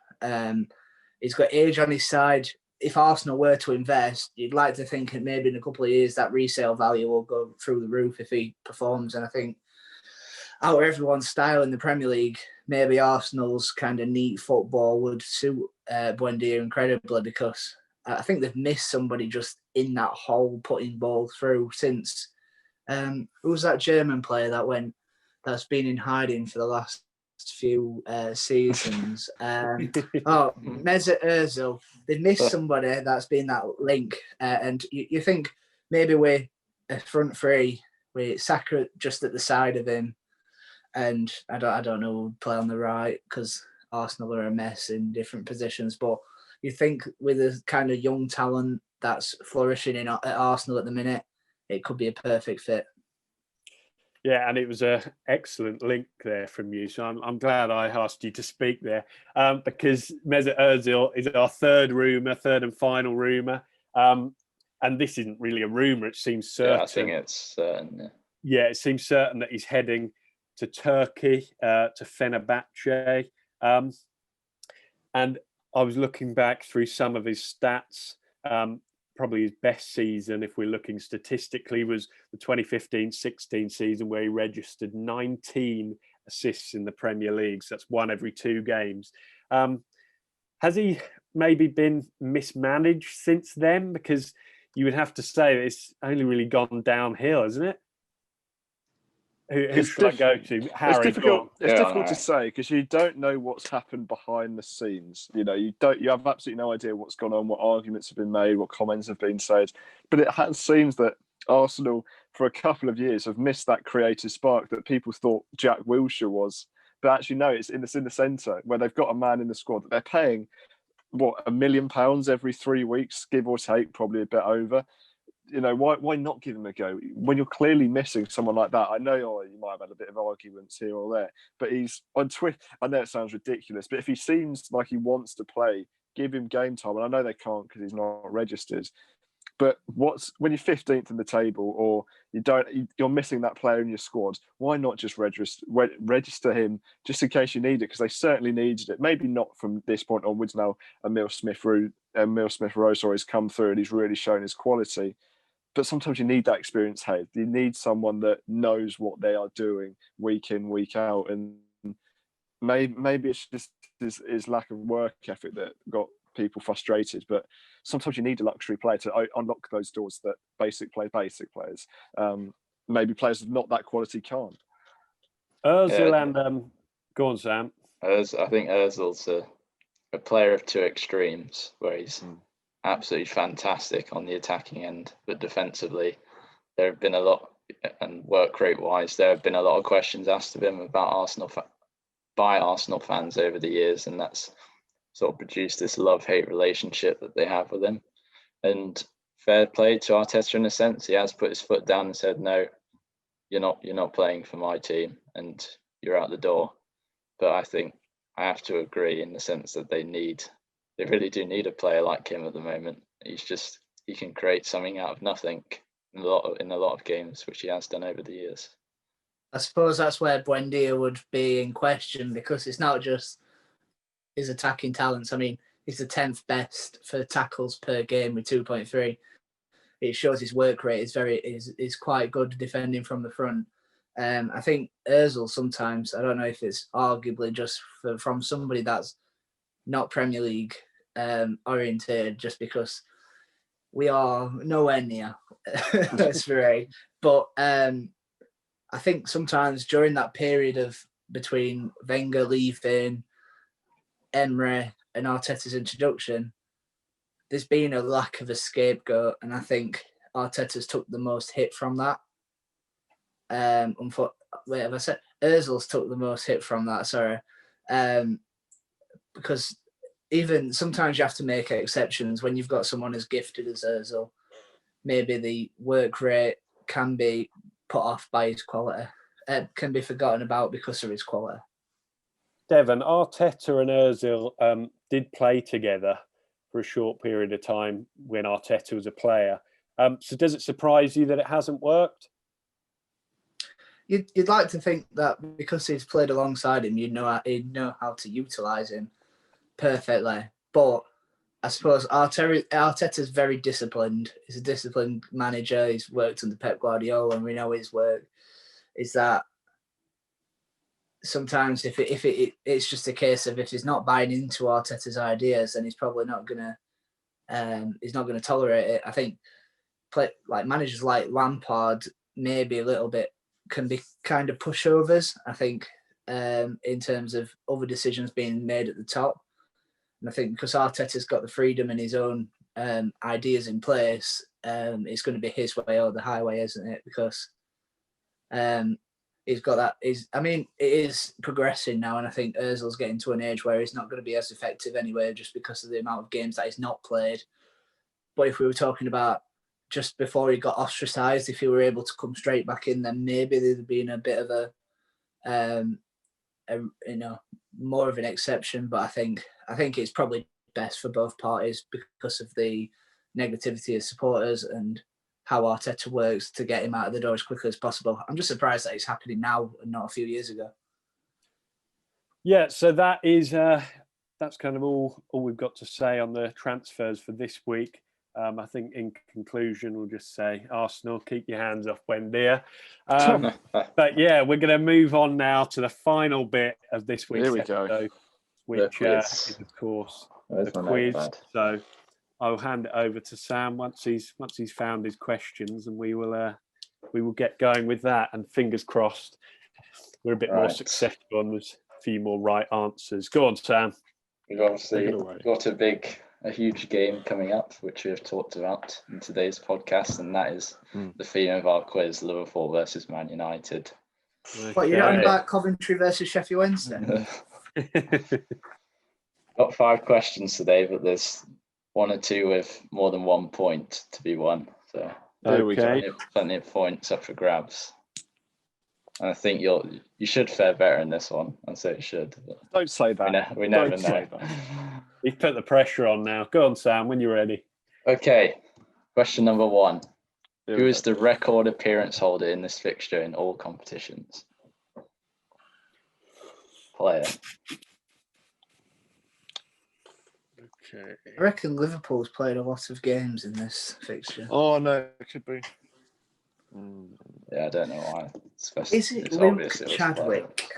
He's got age on his side. If Arsenal were to invest, you'd like to think that maybe in a couple of years that resale value will go through the roof if he performs. And I think out of everyone's style in the Premier League, maybe Arsenal's kind of neat football would suit Buendia incredibly because I think they've missed somebody just in that hole putting ball through since who was that German player that's been in hiding for the last few seasons. Mesut Ozil. They've missed somebody that's been that link, and you think maybe with a front three with Saka just at the side of him, and I don't know who play on the right because Arsenal are a mess in different positions. But you think with a kind of young talent that's flourishing at Arsenal at the minute, it could be a perfect fit. Yeah, and it was an excellent link there from you. So I'm glad I asked you to speak there because Mesut Ozil is our third and final rumour. And this isn't really a rumour, it seems certain. Yeah, I think it's certain. Yeah, it seems certain that he's heading to Turkey, to Fenerbahce. And I was looking back through some of his stats. Probably his best season, if we're looking statistically, was the 2015-16 season where he registered 19 assists in the Premier League. So that's one every 2 games. Has he maybe been mismanaged since then? Because you would have to say it's only really gone downhill, isn't it? Who should I go to? Harry, it's difficult to say because you don't know what's happened behind the scenes. You have absolutely no idea what's gone on, what arguments have been made, what comments have been said. But it seems that Arsenal, for a couple of years, have missed that creative spark that people thought Jack Wilshere was. But actually, no, it's in the centre where they've got a man in the squad that they're paying, £1 million every 3 weeks, give or take, probably a bit over. Why not give him a go when you're clearly missing someone like that? I know you might have had a bit of arguments here or there, but he's on Twitter. I know it sounds ridiculous, but if he seems like he wants to play, give him game time. And I know they can't because he's not registered. But when you're 15th in the table, or you're missing that player in your squad? Why not just register him just in case you need it? Because they certainly needed it. Maybe not from this point onwards. Now Emil Smith-Rowe has come through and he's really shown his quality. But sometimes you need that experienced head. You need someone that knows what they are doing week in, week out. And maybe it's just his lack of work ethic that got people frustrated. But sometimes you need a luxury player to unlock those doors that basic players. Maybe players of not that quality can't. Ozil and go on, Sam. I think Ozil's a player of two extremes, where he's absolutely fantastic on the attacking end, but defensively, there have been a lot, and work rate wise, there have been a lot of questions asked of him about by Arsenal fans over the years, and that's sort of produced this love-hate relationship that they have with him. And fair play to Arteta in a sense, he has put his foot down and said, no, you're not playing for my team, and you're out the door. But I think I have to agree in the sense that they really do need a player like him at the moment. He can create something out of nothing in a lot of games, which he has done over the years. I suppose that's where Buendia would be in question, because it's not just his attacking talents. I mean, he's the 10th best for tackles per game with 2.3. It shows his work rate is quite good defending from the front. I think Ozil sometimes, I don't know if it's arguably just from somebody that's not Premier League oriented, just because we are nowhere near Spire. But I think sometimes during that period of between Wenger leaving, Emery and Arteta's introduction, there's been a lack of a scapegoat, and I think Arteta's took the most hit from that. Wait, have I said Ozil's took the most hit from that? Sorry, because even sometimes you have to make exceptions when you've got someone as gifted as Ozil. Maybe the work rate can be put off by his quality, can be forgotten about because of his quality. Devon, Arteta and Ozil did play together for a short period of time when Arteta was a player. So does it surprise you that it hasn't worked? You'd like to think that because he's played alongside him, he'd know how to utilise him perfectly. But I suppose Arteta's very disciplined. He's a disciplined manager. He's worked under Pep Guardiola, and we know his work is that sometimes if it's just a case of if he's not buying into Arteta's ideas, then he's probably not gonna tolerate it. I think like managers like Lampard maybe a little bit can be kind of pushovers, I think, in terms of other decisions being made at the top. And I think because Arteta's got the freedom and his own ideas in place, it's going to be his way or the highway, isn't it? Because he's got that. It is progressing now, and I think Ozil's getting to an age where he's not going to be as effective anyway, just because of the amount of games that he's not played. But if we were talking about just before he got ostracised, if he were able to come straight back in, then maybe there'd been a bit of more of an exception. But I think it's probably best for both parties because of the negativity of supporters and how Arteta works to get him out of the door as quickly as possible. I'm just surprised that it's happening now and not a few years ago. Yeah, so that's kind of all we've got to say on the transfers for this week. I think in conclusion, we'll just say, Arsenal, keep your hands off Buendia. But yeah, we're going to move on now to the final bit of this week's episode, which is, of course, the quiz. So I'll hand it over to Sam once he's found his questions, and we will get going with that. And fingers crossed, we're a bit more successful and there's a few more right answers. Go on, Sam. We've obviously got a huge game coming up, which we have talked about in today's podcast, and that is the theme of our quiz: Liverpool versus Man United. Okay. What, you're talking about Coventry versus Sheffield Wednesday? Got 5 questions today, but there's 1 or 2 with more than 1 point to be won. So plenty of points up for grabs. And I think you should fare better in this one. I'd say it should. Don't say that. We never know. You've put the pressure on now. Go on, Sam, when you're ready. Okay. Question number 1. Who is the record appearance holder in this fixture in all competitions? Player. Okay. I reckon Liverpool's played a lot of games in this fixture. Oh, no, it could be. Yeah, I don't know why. Is it Luke Chadwick?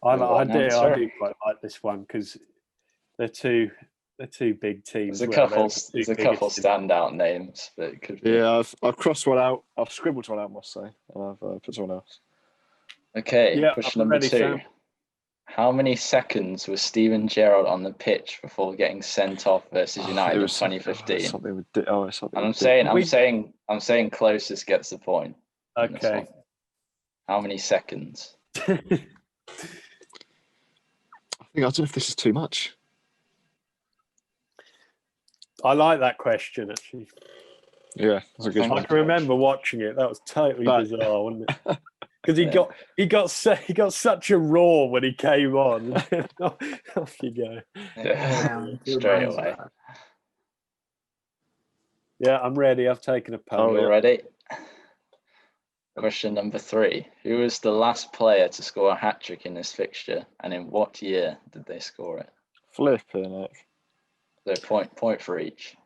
I do quite like this one because they're two big teams. There's a couple standout names, but it could be. Yeah, I've crossed one out. I've scribbled one out, must say, and I've put someone else. Okay, Yeah, question number 2. Sam. How many seconds was Steven Gerrard on the pitch before getting sent off versus United in 2015? I'm saying closest gets the point. Okay. How many seconds? I don't know if this is too much. I like that question actually. Yeah, that's a good I one. can remember watching it. That was totally bizarre, wasn't it? Because he got such a roar when he came on. Off you go. Yeah. Straight away. Yeah, I'm ready. I've taken a punt. You're ready? Question number 3. Who was the last player to score a hat-trick in this fixture, and in what year did they score it? Flipping it. So point for each.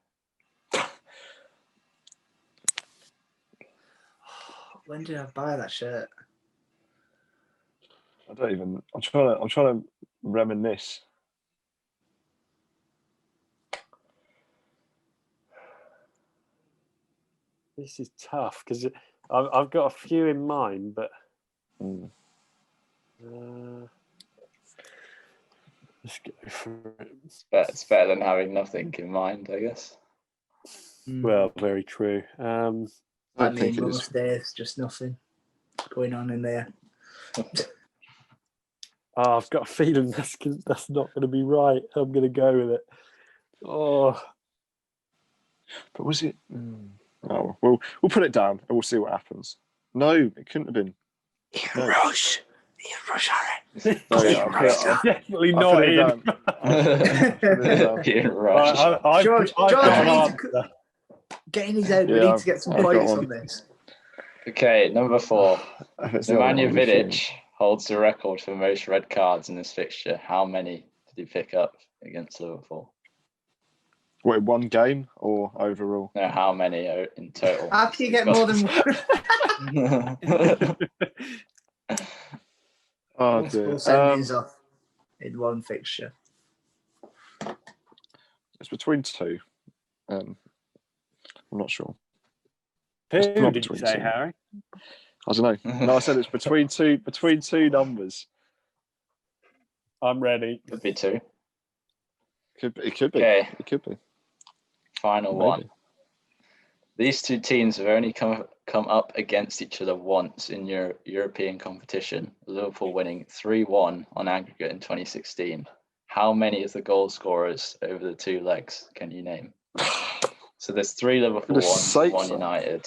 When did I buy that shirt? I don't even. I'm trying to reminisce. This is tough because I've got a few in mind, but let's go for it. It's better than having nothing in mind, I guess. Well, very true. I mean, most days, just nothing going on in there. I've got a feeling that's not going to be right. I'm going to go with it. Oh, but was it? Oh, we'll put it down and we'll see what happens. No, it couldn't have been. Ian Rush, Harry. Definitely not Ian. Ian Rush. George, get in his head. We need to get some points on this. Okay, number 4. Nemanja Vidic holds the record for most red cards in this fixture. How many did he pick up against Liverpool? What, in one game or overall? No, how many in total? How can you get more than one? Oh dear. Sendings off in one fixture. It's between 2. I'm not sure. Who did you say, 2. Harry? I don't know. No, I said it's between two numbers. I'm ready. Could be 2. It could be. Okay. It could be. Final one. These two teams have only come up against each other once in European competition, Liverpool winning 3-1 on aggregate in 2016. How many of the goal scorers over the 2 legs can you name? So there's 3 Liverpool, 1 United.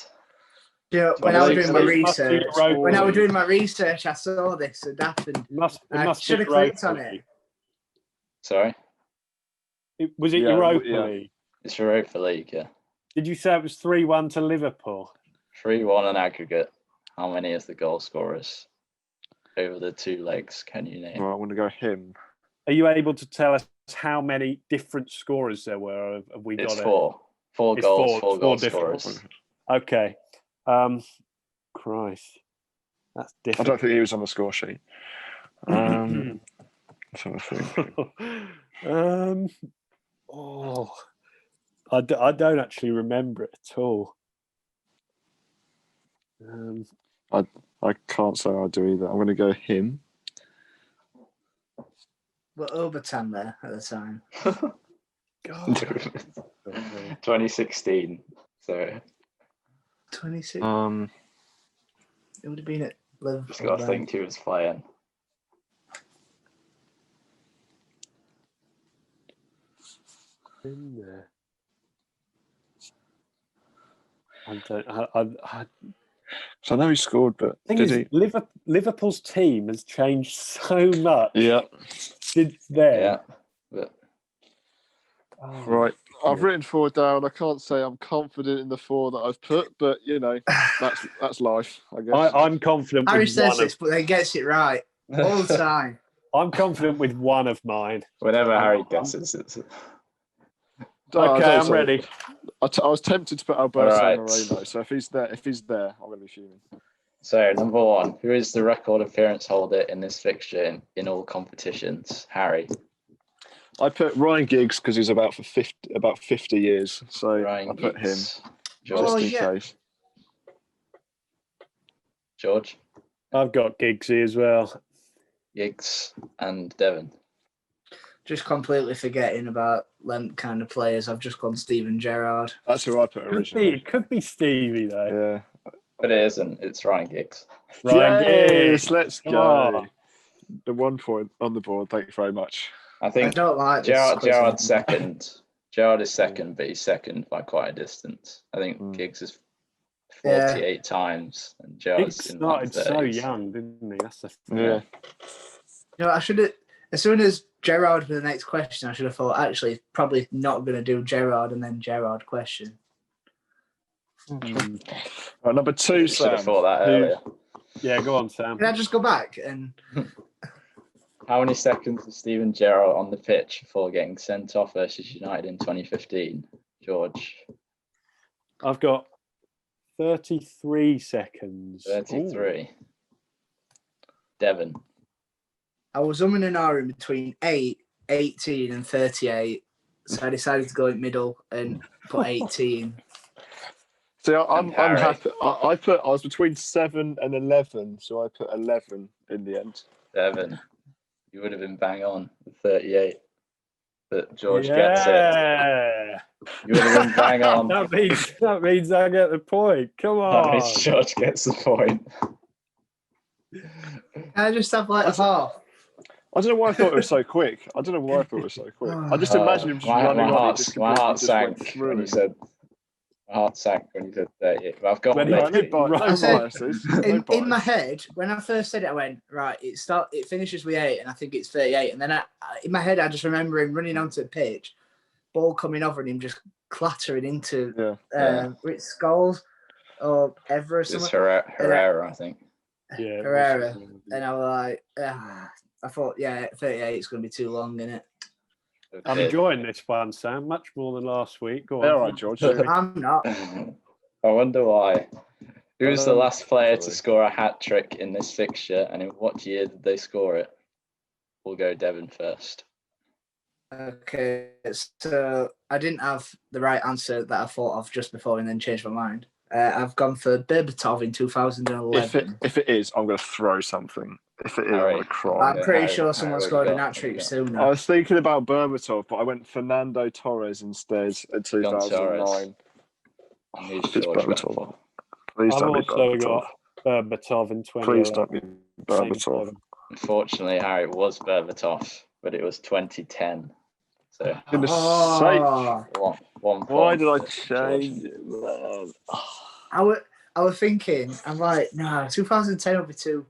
Yeah, when I was doing my research, I saw this. It happened. I should have clicked on it. Sorry? Was it Europa League? It's Europa League, yeah. Did you say it was 3-1 to Liverpool? 3-1 on aggregate. How many of the goal scorers over the 2 legs can you name? Well, I want to go him. Are you able to tell us how many different scorers there were? Have we got it's 4. 4 goals, 4 goal scorers. Okay. Christ. That's different. I don't think he was on the score sheet. Let's have a think. I don't actually remember it at all. I can't say I do either. I'm going to go him. We're overtime there at the time. God. 2016. So 26. It would have been at Liverpool. Just got to think who was playing. In there. So I know he scored, but did he? Liverpool's team has changed so much. Yeah. Since then. Yeah. But... Right. I've written 4 down. I can't say I'm confident in the 4 that I've put, but that's life, I guess. I'm confident. Harry says this, but then gets it right all the time. I'm confident with one of mine. Whenever Harry guesses, it's. Okay, I'm ready. I was tempted to put Alberto Right. Moreno, so if he's there, I'm going to be fuming. So, number 1, who is the record appearance holder in this fixture in all competitions? Harry. I put Ryan Giggs because he's about 50 years. So Ryan I put Giggs. him George. just in case. George. I've got Giggsy as well. Giggs and Devon. Just completely forgetting about them kind of players. I've just gone Steven Gerrard. That's who I put originally. It could be Stevie though. Yeah. But it isn't. It's Ryan Giggs. Ryan Yes, Giggs. let's go. Oh. The 1 point on the board. Thank you very much. I I think don't like this quiz Gerard's anymore. second. Gerard is second, but he's second by quite a distance. I think Giggs is 48 times, and Gerard's Giggs in started so 130s. young, didn't he? That's the thing. Yeah. You know, I should have. As soon as Gerard for the next question, I should have thought, actually, probably not going to do Gerard and then Gerard question. Right, number 2, You should have Sam. thought that earlier. Yeah, go on, Sam. Can I just go back and How many seconds was Steven Gerrard on the pitch before getting sent off versus United in 2015? George. I've got 33 seconds. 33. Ooh. Devon. I was umming and ahhing between 8, 18 and 38. So I decided to go in middle and put 18. See, I'm Harry. happy. I was between 7 and 11, so I put 11 in the end. Devon. You would have been bang on with 38. But George gets it. You would have been bang on. that means I get the point. Come That on. means George gets the point. Can I just have like a half? I don't know why I thought it was so quick. I just imagined him just running on. My heart sank when you said. My heart sank when you said 38. But I've got When one. he- No biases. In my head, when I first said it, I went, right, it finishes with 8 and I think it's 38. And then in my head, I just remember him running onto the pitch, ball coming over and him just clattering into Rich Scholes or Ever or something. It's Herrera, I think. Yeah, Herrera. And I was like, I thought, 38 is going to be too long, isn't it? I'm enjoying this one, Sam, much more than last week. Go on. All right, George. I'm not. I wonder why. Who was the last player to score a hat-trick in this fixture, and in what year did they score it? We'll go Devon first. Okay, so I didn't have the right answer that I thought of just before and then changed my mind. I've gone for Berbatov in 2011. If it is, I'm going to throw something. If it is, I'm Harry. going to cry. I'm pretty sure Harry, someone what scored you an got? hat-trick What sooner. I was thinking about Berbatov, but I went Fernando Torres instead in 2009. Who's It's George gone Berbatov. for? Please I've don't be also Berbatov. got Berbatov in 2011. Please don't be Berbatov. Unfortunately, Harry, it was Berbatov, but it was 2010. So Goodness Oh. sake. one Why point did I for change George. it, man? I was thinking, I'm like, no, 2010 will be too.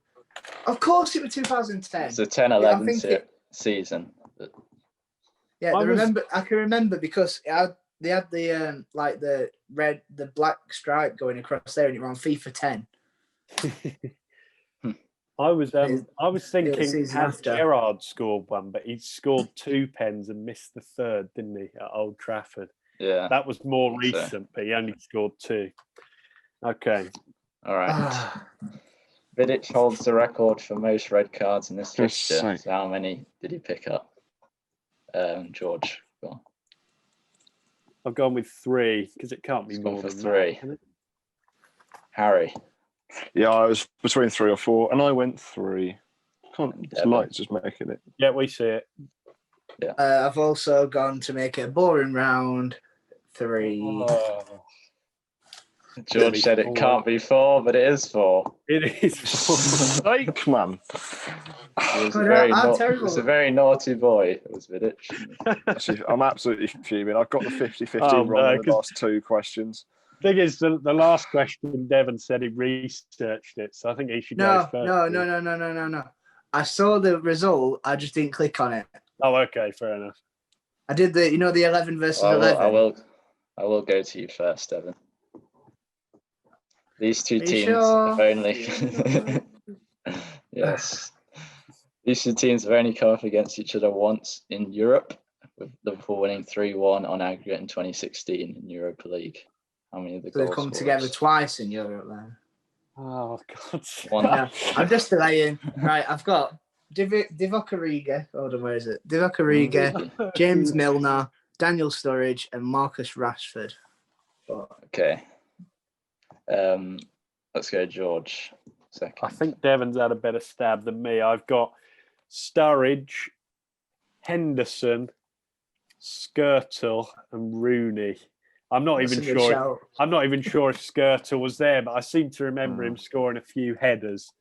Of course, it was 2010. It's a 10-11 I'm thinking- season. Yeah, I I can remember because they had the like the black stripe going across there, and it was on FIFA 10. I was thinking season had after. Gerrard scored one, but he scored 2 pens and missed the third, didn't he, at Old Trafford? Yeah. That was more I think so. recent, but he only scored 2. Okay. All right. Vidic holds the record for most red cards in this Goodness fixture. sake. So how many did he pick up? George, go on. I've gone with 3 because it can't be He's gone more for than 3. that, can it? Harry. Yeah, I was between 3 or 4, and I went 3. It's Devon. light just making it. Yeah, we see it. I've also gone to make it a boring round 3. Oh, George said it can't be 4, but it is 4. it is. Sake, man. He was, I'm terrible. he was a very naughty boy, it was Vidic. Actually, I'm absolutely fuming. I've got the 50-50 Oh, wrong no, in the last 2 questions. Thing is, the last question, Devon said he researched it, so I think he should No, go first. no. I saw the result. I just didn't click on it. Oh, okay, fair enough. I did the 11 versus I 11. will go to you first, Devon. These two Are you teams sure? have only yes. These two teams have only come up against each other once in Europe, with Liverpool winning 3-1 on aggregate in 2016 in Europa League. How many of the So they've goals come scorers? together twice in Europe then. Oh God. One. No, I'm just delaying. Right, I've got Divock Origi. Hold on, where is it? Divock Origi, James Milner, Daniel Sturridge, and Marcus Rashford. Okay. Let's go, George. Second. I think Devon's had a better stab than me. I've got Sturridge, Henderson, Skirtle, and Rooney. I'm not even sure. I'm not even sure if Skirtle was there, but I seem to remember him scoring a few headers.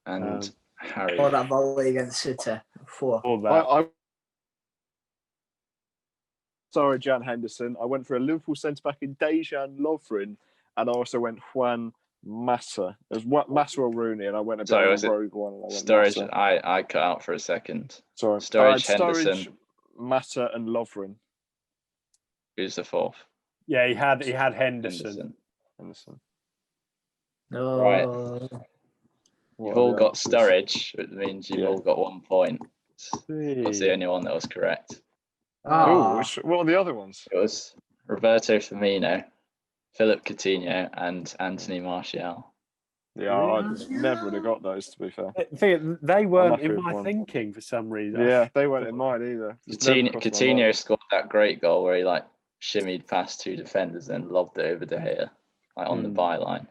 And Harry. Or that volley against City. 4. All that. Sorry, Jan Henderson. I went for a Liverpool centre-back in Dejan Lovren, and I also went Juan Massa. It was Massa or Rooney, and I went a bit of a rogue one. And I went Sturridge, Massa. I cut out for a second. Sorry. Sturridge, Henderson. Massa and Lovren. Who's the fourth? Yeah, he had Henderson. No. Right. You've all got Sturridge, which means you've all got 1 point. That's the only one that was correct. Oh, what are the other ones? It was Roberto Firmino, Philip Coutinho, and Anthony Martial. Yeah, I never would have got those, to be fair. They weren't in my thinking for some reason. Yeah, they weren't in mine either. Coutinho scored that great goal where he shimmied past 2 defenders and lobbed it over De Gea, on the byline.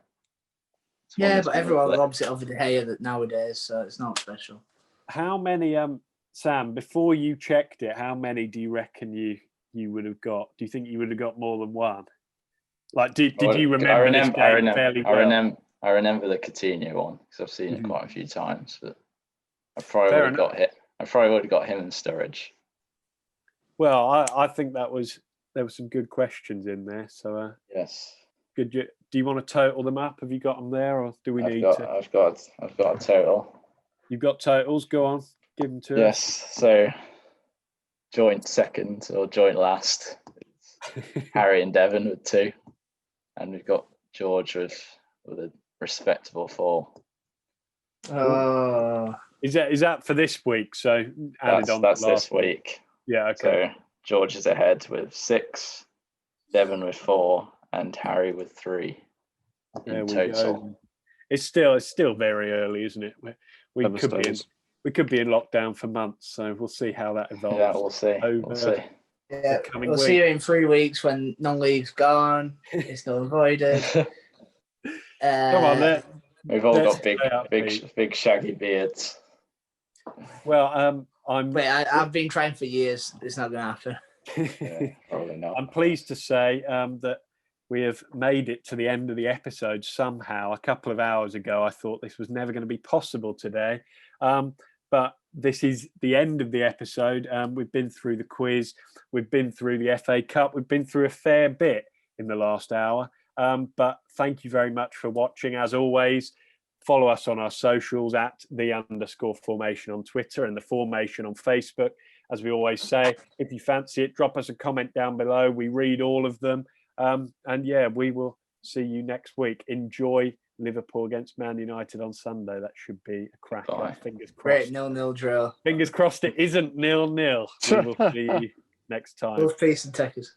Yeah, but everyone lobs it over De Gea nowadays, so it's not special. How many, Sam, before you checked it, how many do you reckon you would have got? Do you think you would have got more than one? Did you remember this game fairly well? I remember the Coutinho one because I've seen it quite a few times, but I probably would have got him and Sturridge. Well, I think there were some good questions in there. So yes. Good. Do you want to total them up? Have you got them there, or do we need to? I've got a total. You've got totals. Go on, give them to us. Yes. So joint second or joint last. Harry and Devon with 2, and we've got George with a respectable 4. Is that for this week? So that's this week. Yeah. Okay. So George is ahead with 6, Devon with 4, and Harry with 3 in total. Go. It's still very early, isn't it? We could be in lockdown for months, so we'll see how that evolves. Yeah, we'll see. Yeah, we'll see you in 3 weeks when non-league's gone. It's not avoided. Come on, then. We've all got big shaggy beards. Well, I've been trying for years. It's not going to happen. Yeah, probably not. I'm pleased to say that we have made it to the end of the episode somehow. A couple of hours ago, I thought this was never going to be possible today. But this is the end of the episode. We've been through the quiz. We've been through the FA Cup. We've been through a fair bit in the last hour. But thank you very much for watching. As always, follow us on our socials at @_Fourmation on Twitter and the Fourmation on Facebook. As we always say, if you fancy it, drop us a comment down below. We read all of them. And yeah, we will see you next week. Enjoy Liverpool against Man United on Sunday. That should be a cracker. Bye. Fingers crossed. Great 0-0 drill. Fingers crossed it isn't 0-0. We will see you next time. Both peace and takers.